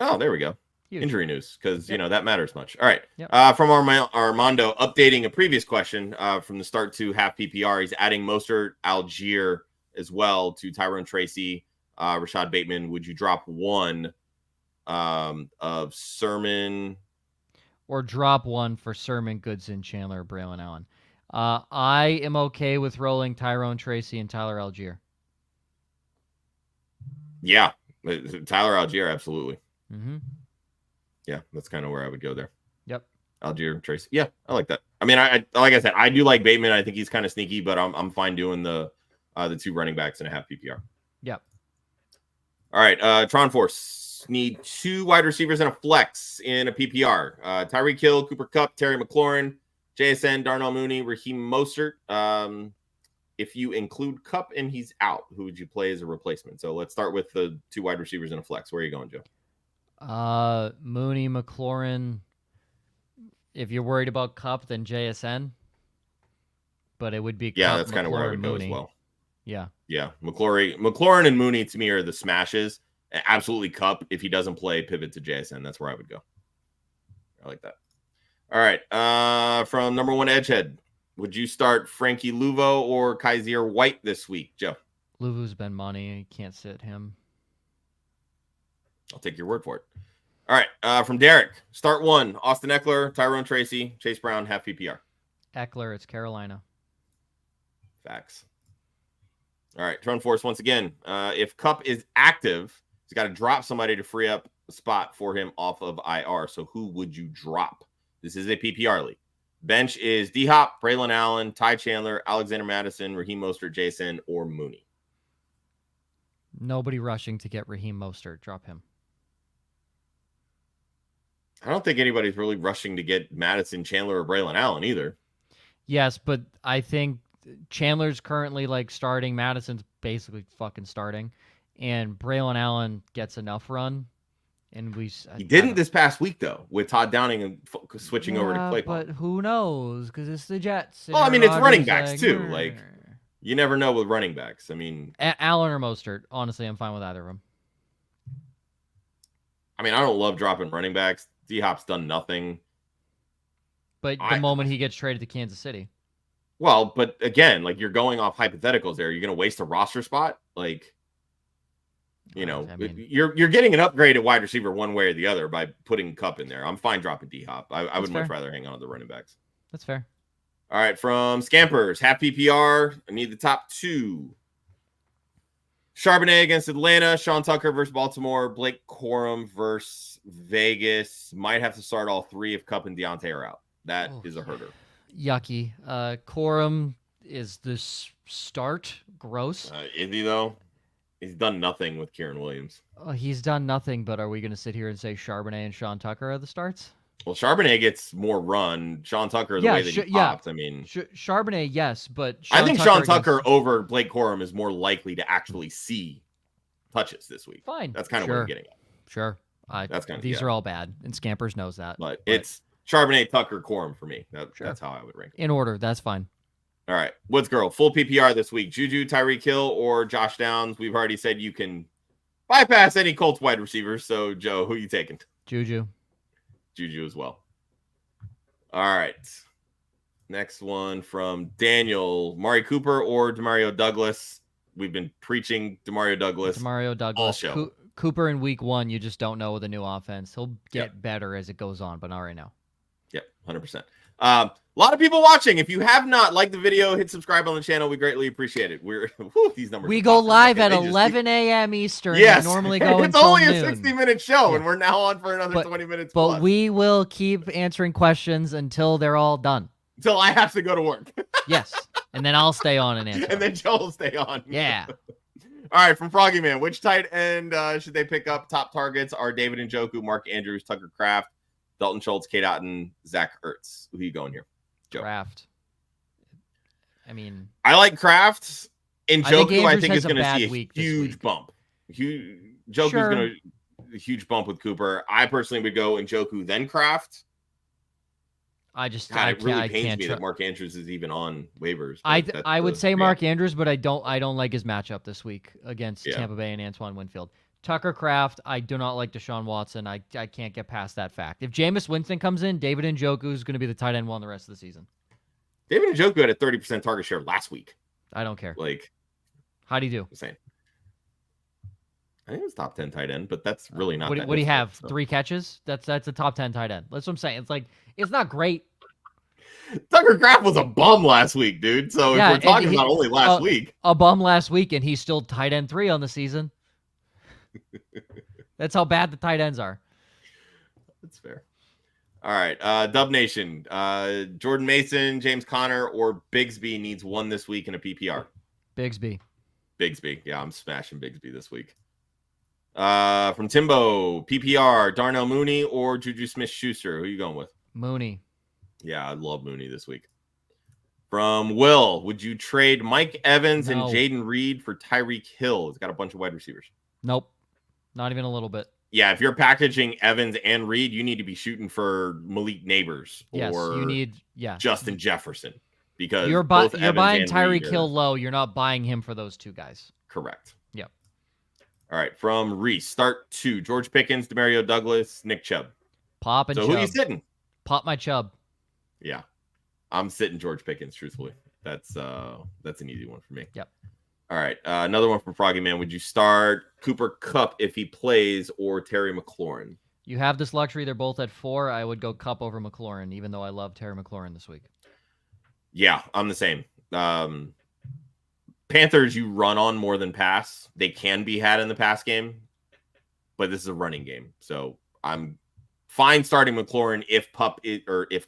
Speaker 1: Oh, there we go.
Speaker 2: Huge.
Speaker 1: Injury news, because that matters much. All right.
Speaker 2: Yep.
Speaker 1: From Armando, updating a previous question from the start to half PPR, he's adding Mostert, Algier as well to Tyrone Tracy, Rashad Bateman. Would you drop one of Sermon?
Speaker 2: Or drop one for Sermon, Goodson, Chandler, Braylon Allen. I am okay with rolling Tyrone Tracy and Tyler Algier.
Speaker 1: Yeah, Tyler Algier, absolutely.
Speaker 2: Mm-hmm.
Speaker 1: Yeah, that's kind of where I would go there.
Speaker 2: Yep.
Speaker 1: Algier, Tracy. Yeah, I like that. I mean, I like I said, I do like Bateman. I think he's kind of sneaky, but I'm fine doing the two running backs in a half PPR.
Speaker 2: Yep.
Speaker 1: All right, Tron Force. Need two wide receivers and a flex in a PPR. Tyreek Hill, Cooper Kupp, Terry McLaurin, JSN, Darnell Mooney, Raheem Mostert. If you include Kupp and he's out, who would you play as a replacement? So let's start with the two wide receivers and a flex. Where are you going, Joe?
Speaker 2: Mooney, McLaurin. If you're worried about Kupp, then JSN. But it would be Kupp,
Speaker 1: that's kind of where I would go
Speaker 2: Mooney.
Speaker 1: as well.
Speaker 2: Yeah.
Speaker 1: McLaurin and Mooney to me are the smashes. Absolutely Kupp. If he doesn't play, pivot to JSN. That's where I would go. I like that. All right. From number one Edgehead, would you start Frankie Luvo or Kaiser White this week, Joe?
Speaker 2: Luvu's been money. You can't sit him.
Speaker 1: I'll take your word for it. All right. From Derek, start one. Austin Eckler, Tyrone Tracy, Chase Brown, half PPR.
Speaker 2: Eckler, it's Carolina.
Speaker 1: Facts. All right. Tron Force once again. If Kupp is active, he's got to drop somebody to free up a spot for him off of IR. So who would you drop? This is a PPR league. Bench is D-Hop, Braylon Allen, Ty Chandler, Alexander Madison, Raheem Mostert, Jason, or Mooney.
Speaker 2: Nobody rushing to get Raheem Mostert. Drop him.
Speaker 1: I don't think anybody's really rushing to get Madison, Chandler, or Braylon Allen either.
Speaker 2: Yes, but I think Chandler's currently starting. Madison's basically fucking starting. And Braylon Allen gets enough run. And he
Speaker 1: didn't this past week, though, with Todd Downing and switching over to Claypool.
Speaker 2: But who knows? Because it's the Jets.
Speaker 1: Well, I mean, it's running backs, too. You never know with running backs. I mean...
Speaker 2: Allen or Mostert. Honestly, I'm fine with either of them.
Speaker 1: I mean, I don't love dropping running backs. D-Hop's done nothing.
Speaker 2: But the moment he gets traded to Kansas City.
Speaker 1: Well, but again, you're going off hypotheticals there. You're going to waste a roster spot? You're getting an upgrade at wide receiver one way or the other by putting Kupp in there. I'm fine dropping D-Hop. I would much rather hang on to the running backs.
Speaker 2: That's fair.
Speaker 1: All right, from Scampers, half PPR. I need the top two. Charbonnet against Atlanta, Sean Tucker versus Baltimore, Blake Corum versus Vegas. Might have to start all three if Kupp and Deontay are out. That is a herder.
Speaker 2: Yucky. Corum is the start. Gross.
Speaker 1: Is he, though? He's done nothing with Kieran Williams.
Speaker 2: He's done nothing, but are we going to sit here and say Charbonnet and Sean Tucker are the starts?
Speaker 1: Well, Charbonnet gets more run. Sean Tucker, the way that he popped. I mean,
Speaker 2: Charbonnet, yes, but
Speaker 1: I think Sean Tucker over Blake Corum is more likely to actually see touches this week.
Speaker 2: Fine.
Speaker 1: That's kind of what I'm getting at.
Speaker 2: Sure. These are all bad, and Scampers knows that.
Speaker 1: But it's Charbonnet, Tucker, Corum for me. That's how I would rank it.
Speaker 2: In order, that's fine.
Speaker 1: All right. Woods Girl, full PPR this week. Juju, Tyreek Hill, or Josh Downs. We've already said you can bypass any Colts wide receivers. So, Joe, who are you taking?
Speaker 2: Juju
Speaker 1: as well. All right. Next one from Daniel. Mari Cooper or Demario Douglas? We've been preaching Demario Douglas. All show.
Speaker 2: Cooper in week 1, you just don't know with a new offense. He'll get better as it goes on, but not right now.
Speaker 1: Yep, 100%. A lot of people watching. If you have not liked the video, hit subscribe on the channel. We greatly appreciate it. These numbers.
Speaker 2: We go live at 11 a.m. Eastern.
Speaker 1: Yes,
Speaker 2: We normally go
Speaker 1: it's
Speaker 2: until
Speaker 1: only
Speaker 2: noon.
Speaker 1: a 60-minute show, and we're now on for another 20 minutes.
Speaker 2: But we will keep answering questions until they're all done.
Speaker 1: Until I have to go to work.
Speaker 2: Yes, and then I'll stay on and answer.
Speaker 1: And then Joe will stay on.
Speaker 2: Yeah.
Speaker 1: All right, from Froggy Man, which tight end should they pick up? Top targets are David Njoku, Mark Andrews, Tucker Kraft, Dalton Schultz, K. Dotton, Zach Ertz. Who are you going here? Joe.
Speaker 2: Kraft. I mean,
Speaker 1: I like Kraft. Njoku, I think
Speaker 2: has
Speaker 1: is going to see a huge
Speaker 2: bump.
Speaker 1: Njoku's going to a huge bump with Cooper. I personally would go Njoku, then Kraft. It really pains me that Mark Andrews is even on waivers.
Speaker 2: I would say Mark Andrews, but I don't like his matchup this week against Tampa Bay and Antoine Winfield. Tucker Kraft, I do not like Deshaun Watson. I can't get past that fact. If Jameis Winston comes in, David Njoku is going to be the tight end one the rest of the season.
Speaker 1: David Njoku had a 30% target share last week.
Speaker 2: I don't care.
Speaker 1: Like,
Speaker 2: how do you do?
Speaker 1: Insane. I think it was top 10 tight end, but that's really not.
Speaker 2: What do you have? So. 3 catches? That's a top 10 tight end. That's what I'm saying. It's like it's not great.
Speaker 1: Tucker Kraft was a bum last week, dude. So if we're talking about only last week,
Speaker 2: a bum last week, and he's still tight end 3 on the season. That's how bad the tight ends are.
Speaker 1: That's fair. All right, Dub Nation. Jordan Mason, James Conner, or Bigsby needs one this week in a PPR.
Speaker 2: Bigsby.
Speaker 1: Yeah, I'm smashing Bigsby this week. From Timbo, PPR, Darnell Mooney or Juju Smith-Schuster. Who are you going with?
Speaker 2: Mooney.
Speaker 1: Yeah, I love Mooney this week. From Will, would you trade Mike Evans and Jaden Reed for Tyreek Hill? He's got a bunch of wide receivers.
Speaker 2: Nope. Not even a little bit.
Speaker 1: Yeah, if you're packaging Evans and Reed, you need to be shooting for Malik Neighbors or
Speaker 2: you need
Speaker 1: Justin Jefferson because
Speaker 2: you're buying Tyreek Hill low. You're not buying him for those 2 guys.
Speaker 1: Correct.
Speaker 2: Yep.
Speaker 1: All right, from Reese, start 2. George Pickens, Demario Douglas, Nick Chubb.
Speaker 2: Pop and Chubb.
Speaker 1: So who are you sitting?
Speaker 2: Pop my Chubb.
Speaker 1: Yeah, I'm sitting George Pickens. Truthfully, that's an easy one for me.
Speaker 2: Yep.
Speaker 1: All right, another one from Froggy Man. Would you start Cooper Kupp if he plays or Terry McLaurin?
Speaker 2: You have this luxury. They're both at 4. I would go Kupp over McLaurin, even though I love Terry McLaurin this week.
Speaker 1: Yeah, I'm the same. Panthers, you run on more than pass. They can be had in the pass game, but this is a running game. So I'm fine starting McLaurin if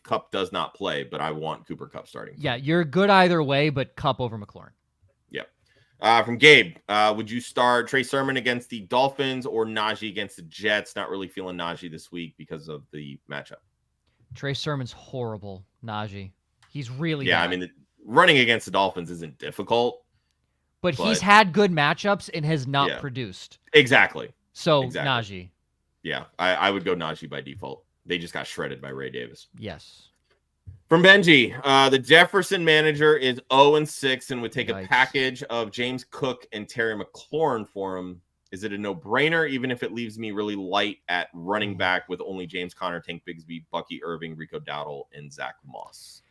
Speaker 1: Kupp does not play, but I want Cooper Kupp starting.
Speaker 2: Yeah, you're good either way, but Kupp over McLaurin.
Speaker 1: Yep. From Gabe, would you start Trey Sermon against the Dolphins or Najee against the Jets? Not really feeling Najee this week because of the matchup.
Speaker 2: Trey Sermon's horrible. Najee. He's really bad.
Speaker 1: I mean, running against the Dolphins isn't difficult.
Speaker 2: But he's had good matchups and has not produced.
Speaker 1: Exactly.
Speaker 2: So, Najee.
Speaker 1: Yeah, I would go Najee by default. They just got shredded by Ray Davis.
Speaker 2: Yes.
Speaker 1: From Benji, the Jefferson manager is 0-6 and would take a package of James Cook and Terry McLaurin for him. Is it a no-brainer, even if it leaves me really light at running back with only James Conner, Tank Bigsby, Bucky Irving, Rico Dowdle, and Zach Moss?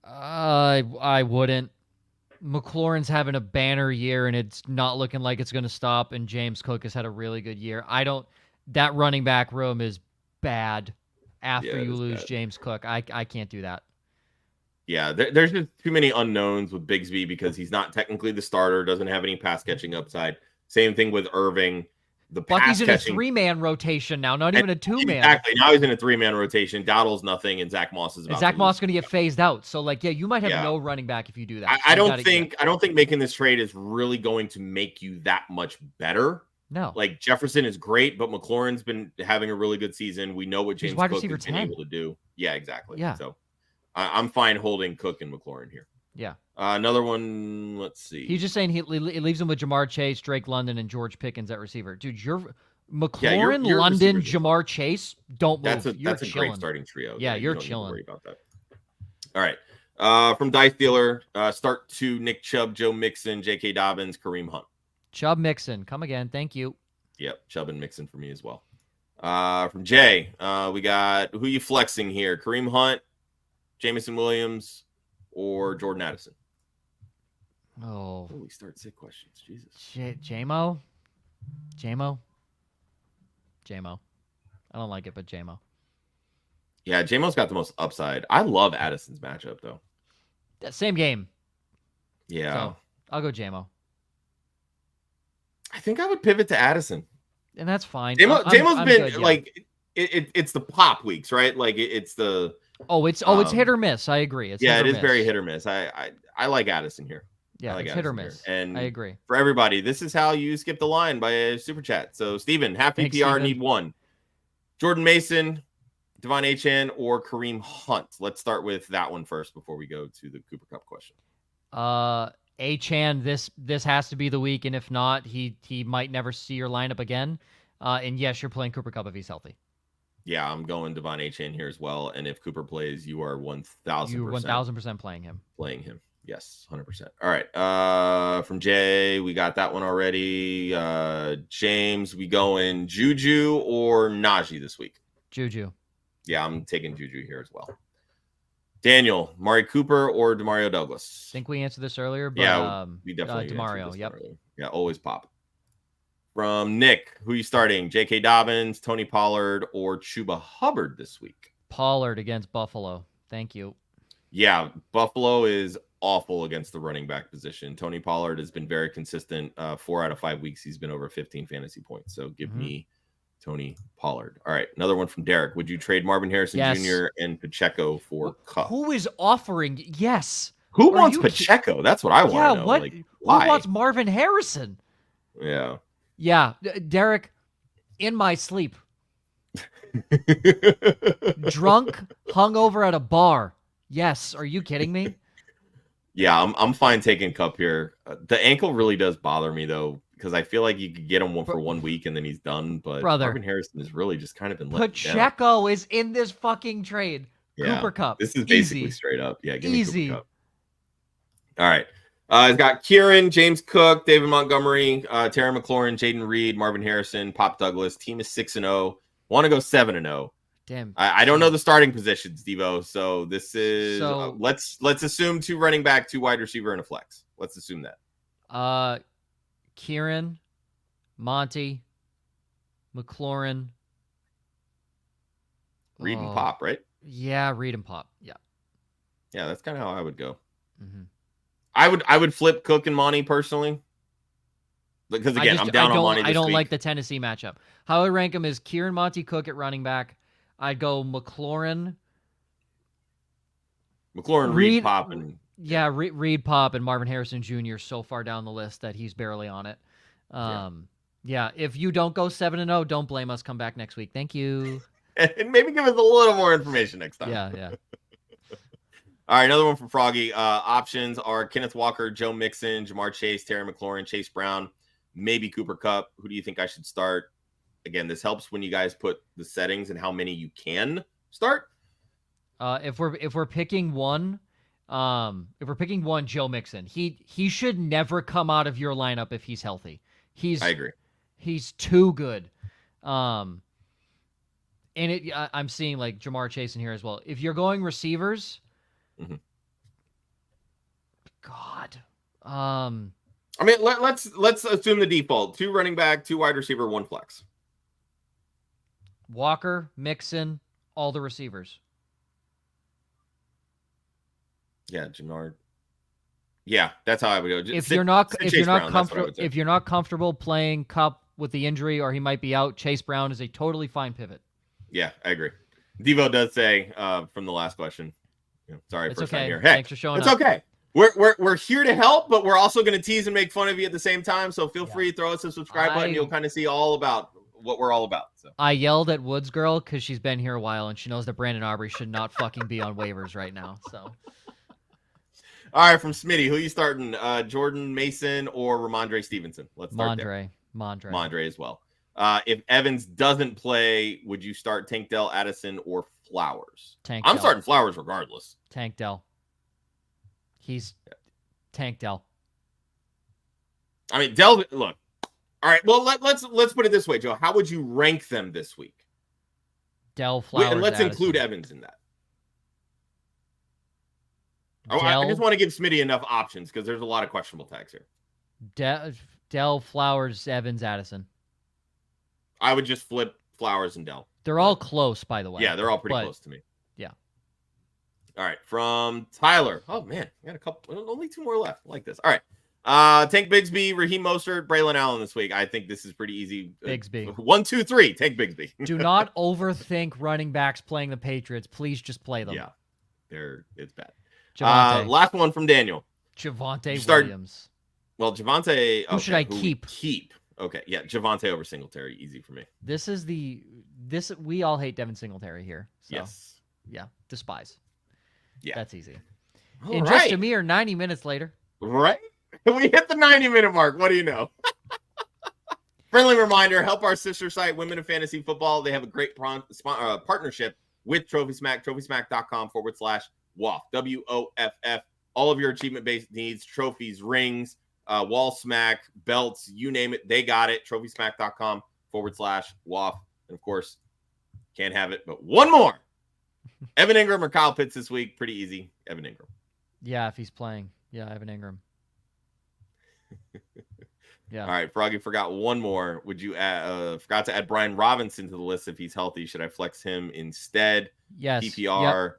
Speaker 2: I wouldn't. McLaurin's having a banner year, and it's not looking like it's going to stop, and James Cook has had a really good year. That running back room is bad after you lose James Cook. I can't do that.
Speaker 1: Yeah, there's just too many unknowns with Bigsby because he's not technically the starter, doesn't have any pass-catching upside. Same thing with Irving.
Speaker 2: Bucky's in a 3-man rotation now, not even a 2-man.
Speaker 1: Exactly. Now he's in a 3-man rotation. Dowdle's nothing, and Zach Moss is about
Speaker 2: Zach Moss is going to get phased out. So, you might have no running back if you do that.
Speaker 1: I don't think making this trade is really going to make you that much better.
Speaker 2: No.
Speaker 1: Jefferson is great, but McLaurin's been having a really good season. We know what James Cook has been able to do. Yeah, exactly.
Speaker 2: Yeah.
Speaker 1: So I'm fine holding Cook and McLaurin here.
Speaker 2: Yeah.
Speaker 1: Another one, let's see.
Speaker 2: He's just saying it leaves him with Jamar Chase, Drake London, and George Pickens at receiver. Dude, you're McLaurin,
Speaker 1: your
Speaker 2: London, Jamar Chase, don't move.
Speaker 1: That's a great starting trio.
Speaker 2: Yeah, you're
Speaker 1: don't
Speaker 2: chilling.
Speaker 1: Worry about that. All right. From Dice Dealer, start 2, Nick Chubb, Joe Mixon, J.K. Dobbins, Kareem Hunt.
Speaker 2: Chubb, Mixon. Come again. Thank you.
Speaker 1: Yep, Chubb and Mixon for me as well. From Jay, we got who you flexing here? Kareem Hunt, Jamison Williams, or Jordan Addison?
Speaker 2: Oh,
Speaker 1: we start sick questions. Jesus.
Speaker 2: JMO. I don't like it, but JMO.
Speaker 1: Yeah, J-Mo's got the most upside. I love Addison's matchup, though.
Speaker 2: Same game.
Speaker 1: Yeah.
Speaker 2: So I'll go JMO.
Speaker 1: I think I would pivot to Addison.
Speaker 2: And that's fine.
Speaker 1: J-Mo's
Speaker 2: I'm
Speaker 1: been,
Speaker 2: good, yeah.
Speaker 1: like, it's the pop weeks, right? Like, it's the...
Speaker 2: it's hit or miss. I agree. It's
Speaker 1: it is very hit or miss. I like Addison here.
Speaker 2: Yeah,
Speaker 1: like
Speaker 2: it's hit or miss. And I agree.
Speaker 1: For everybody, this is how you skip the line by a super chat. So, Steven, half PPR,
Speaker 2: Steven.
Speaker 1: need one. Jordan Mason, Devon Achane, or Kareem Hunt. Let's start with that one first before we go to the Cooper Kupp question.
Speaker 2: Achane, this has to be the week, and if not, he might never see your lineup again. And yes, you're playing Cooper Kupp if he's healthy.
Speaker 1: Yeah, I'm going Devon Achane here as well. And if Cooper plays, you are 1,000%.
Speaker 2: You're 1,000% playing him.
Speaker 1: Playing him. Yes, 100%. All right. From Jay, we got that one already. James, we going Juju or Najee this week?
Speaker 2: Juju.
Speaker 1: Yeah, I'm taking Juju here as well. Daniel, Mari Cooper or Demario Douglas?
Speaker 2: I think we answered this earlier, but
Speaker 1: yeah, we definitely
Speaker 2: Demario. Yep.
Speaker 1: Earlier. Yeah, always pop. From Nick, who are you starting? J.K. Dobbins, Tony Pollard, or Chuba Hubbard this week?
Speaker 2: Pollard against Buffalo. Thank you.
Speaker 1: Yeah, Buffalo is awful against the running back position. Tony Pollard has been very consistent. 4 out of 5 weeks, he's been over 15 fantasy points. So give me Tony Pollard. All right, another one from Derek. Would you trade Marvin Harrison Jr. and Pacheco for Kupp?
Speaker 2: Who is offering? Yes.
Speaker 1: Who wants Pacheco? That's what I want to know.
Speaker 2: What?
Speaker 1: Like,
Speaker 2: why? Who wants Marvin Harrison?
Speaker 1: Yeah.
Speaker 2: Yeah, Derek, in my sleep. Drunk, hungover at a bar. Yes, are you kidding me?
Speaker 1: Yeah, I'm fine taking Kupp here. The ankle really does bother me, though, because I feel like you could get him for 1 week and then he's done. But Marvin Harrison has really just kind of been let down.
Speaker 2: Pacheco is in this fucking trade.
Speaker 1: Yeah,
Speaker 2: Cooper Kupp.
Speaker 1: This is basically straight up. Yeah, give me Cooper Kupp. All right. He's got Kieran, James Cook, David Montgomery, Terry McLaurin, Jaden Reed, Marvin Harrison, Pop Douglas. Team is 6-0. Want to go 7-0.
Speaker 2: Damn.
Speaker 1: I don't know the starting positions, Devo. So this is let's assume 2 running back, 2 wide receiver, and a flex. Let's assume that.
Speaker 2: Kieran, Monty, McLaurin,
Speaker 1: Reed and Pop, right?
Speaker 2: Yeah, Reed and Pop. Yeah.
Speaker 1: Yeah, that's kind of how I would go.
Speaker 2: Mm-hmm.
Speaker 1: I would flip Cook and Monty personally. Because again, I'm down on Monty this
Speaker 2: I don't
Speaker 1: week.
Speaker 2: like the Tennessee matchup. How I would rank them is Kieran, Monty, Cook at running back. I'd go McLaurin,
Speaker 1: Reed, Pop, and
Speaker 2: Reed, Pop, and Marvin Harrison Jr. so far down the list that he's barely on it. Yeah. If you don't go 7-0, don't blame us. Come back next week. Thank you.
Speaker 1: And maybe give us a little more information next time.
Speaker 2: Yeah.
Speaker 1: All right, another one from Froggy. Options are Kenneth Walker, Joe Mixon, Jamar Chase, Terry McLaurin, Chase Brown, maybe Cooper Kupp. Who do you think I should start? Again, this helps when you guys put the settings and how many you can start.
Speaker 2: If we're picking one, Joe Mixon, he should never come out of your lineup if he's healthy. I
Speaker 1: agree.
Speaker 2: He's too good. And I'm seeing like Jamar Chase in here as well. If you're going receivers, God.
Speaker 1: I mean, let's assume the default: 2 running back, 2 wide receiver, 1 flex.
Speaker 2: Walker, Mixon, all the receivers.
Speaker 1: Yeah, Jamar. Yeah, that's how I would go.
Speaker 2: If you're not comfortable playing Kupp with the injury or he might be out, Chase Brown is a totally fine pivot.
Speaker 1: Yeah, I agree. Devo does say from the last question. Sorry, first time here. Hey,
Speaker 2: thanks for showing up.
Speaker 1: It's okay. We're here to help, but we're also going to tease and make fun of you at the same time. So feel free to throw us a subscribe button. You'll kind of see all about what we're all about. So
Speaker 2: I yelled at Woods Girl because she's been here a while and she knows that Brandon Aubrey should not fucking be on waivers right now. So,
Speaker 1: all right, from Smitty, who are you starting? Jordan Mason or Ramondre Stevenson? Let's start there. Mondre as well. If Evans doesn't play, would you start Tank Dell, Addison, or Flowers? I'm starting Flowers regardless.
Speaker 2: Tank Dell. He's Tank Dell.
Speaker 1: I mean, Dell. Look, all right. Well, let's put it this way, Joe. How would you rank them this week?
Speaker 2: Dell, Flowers,
Speaker 1: and let's
Speaker 2: Addison.
Speaker 1: include Evans in that. I just want to give Smitty enough options because there's a lot of questionable tags here.
Speaker 2: Dell, Flowers, Evans, Addison.
Speaker 1: I would just flip Flowers and Dell.
Speaker 2: They're all close, by the way.
Speaker 1: Yeah, they're all pretty close to me. All right, from Tyler. Oh man, I got a couple. Only 2 more left. I like this. All right. Tank Bigsby, Raheem Mostert, Braylon Allen this week. I think this is pretty easy.
Speaker 2: Bigsby.
Speaker 1: 1, 2, 3. Tank Bigsby.
Speaker 2: Do not overthink running backs playing the Patriots. Please just play them.
Speaker 1: Yeah, it's bad.
Speaker 2: Javonte.
Speaker 1: Last one from Daniel.
Speaker 2: Williams.
Speaker 1: Well, Javonte.
Speaker 2: Who should I keep?
Speaker 1: Okay, yeah, Javonte over Singletary. Easy for me.
Speaker 2: We all hate Devin Singletary here. So,
Speaker 1: yes.
Speaker 2: Yeah, despise. Yeah. That's easy.
Speaker 1: All
Speaker 2: In
Speaker 1: right.
Speaker 2: just a mere 90 minutes later.
Speaker 1: Right? We hit the 90-minute mark. What do you know? Friendly reminder, help our sister site, Women in Fantasy Football. They have a great partnership with Trophy Smack, trophysmack.com/WOFF, WOFF. All of your achievement-based needs, trophies, rings, wall smack, belts, you name it, they got it. trophysmack.com/WOFF. And of course, can't have it, but one more. Evan Ingram or Kyle Pitts this week. Pretty easy. Evan Ingram.
Speaker 2: Yeah, if he's playing. Yeah, Evan Ingram. Yeah.
Speaker 1: All right, Froggy forgot one more. Would you forgot to add Brian Robinson to the list if he's healthy? Should I flex him instead?
Speaker 2: Yes.
Speaker 1: PPR.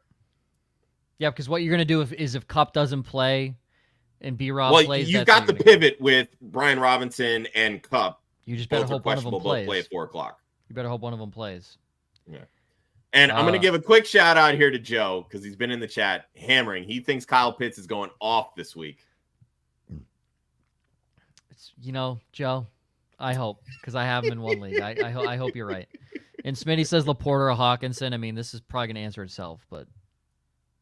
Speaker 2: Yeah, because what you're going to do is if Kupp doesn't play and B-Rob plays.
Speaker 1: You've got the pivot with Brian Robinson and Kupp.
Speaker 2: You just better hope one of them plays.
Speaker 1: Both play at 4:00.
Speaker 2: You better hope one of them plays.
Speaker 1: Yeah. And I'm going to give a quick shout out here to Joe because he's been in the chat hammering. He thinks Kyle Pitts is going off this week.
Speaker 2: Joe, I hope, because I have him in one league. I hope you're right. And Smitty says Laporta or Hawkinson. I mean, this is probably going to answer itself, but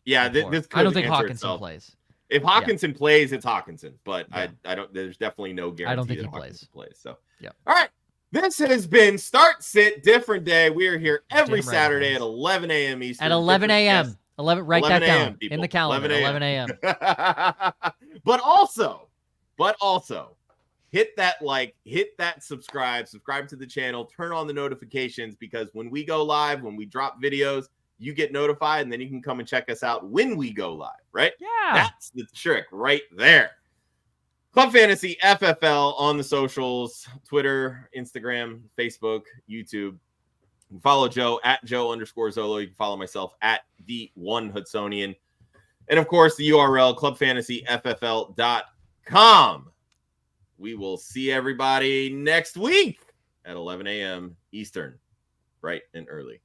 Speaker 1: yeah, this could
Speaker 2: I don't think
Speaker 1: answer
Speaker 2: Hawkinson
Speaker 1: itself.
Speaker 2: plays.
Speaker 1: If Hawkinson plays, it's Hawkinson, but
Speaker 2: Yeah.
Speaker 1: I don't. There's definitely no guarantee
Speaker 2: I don't think
Speaker 1: that
Speaker 2: he
Speaker 1: Hawkinson plays. So
Speaker 2: yeah.
Speaker 1: All right. This has been Start Sit Different Day. We are here every
Speaker 2: Damn right,
Speaker 1: Saturday
Speaker 2: guys.
Speaker 1: at 11 a.m. Eastern.
Speaker 2: At 11 a.m. 11. Write
Speaker 1: 11
Speaker 2: that down
Speaker 1: a.m., people.
Speaker 2: in the calendar. 11 a.m.
Speaker 1: But also, hit that like, hit that subscribe to the channel, turn on the notifications, because when we go live, when we drop videos, you get notified, and then you can come and check us out when we go live, right?
Speaker 2: Yeah.
Speaker 1: That's the trick right there. Club Fantasy FFL on the socials, Twitter, Instagram, Facebook, YouTube. You can follow Joe at Joe_Zollo. You can follow myself at the1Hudsonian. And of course, the URL, clubfantasyffl.com. We will see everybody next week at 11 a.m. Eastern, bright and early.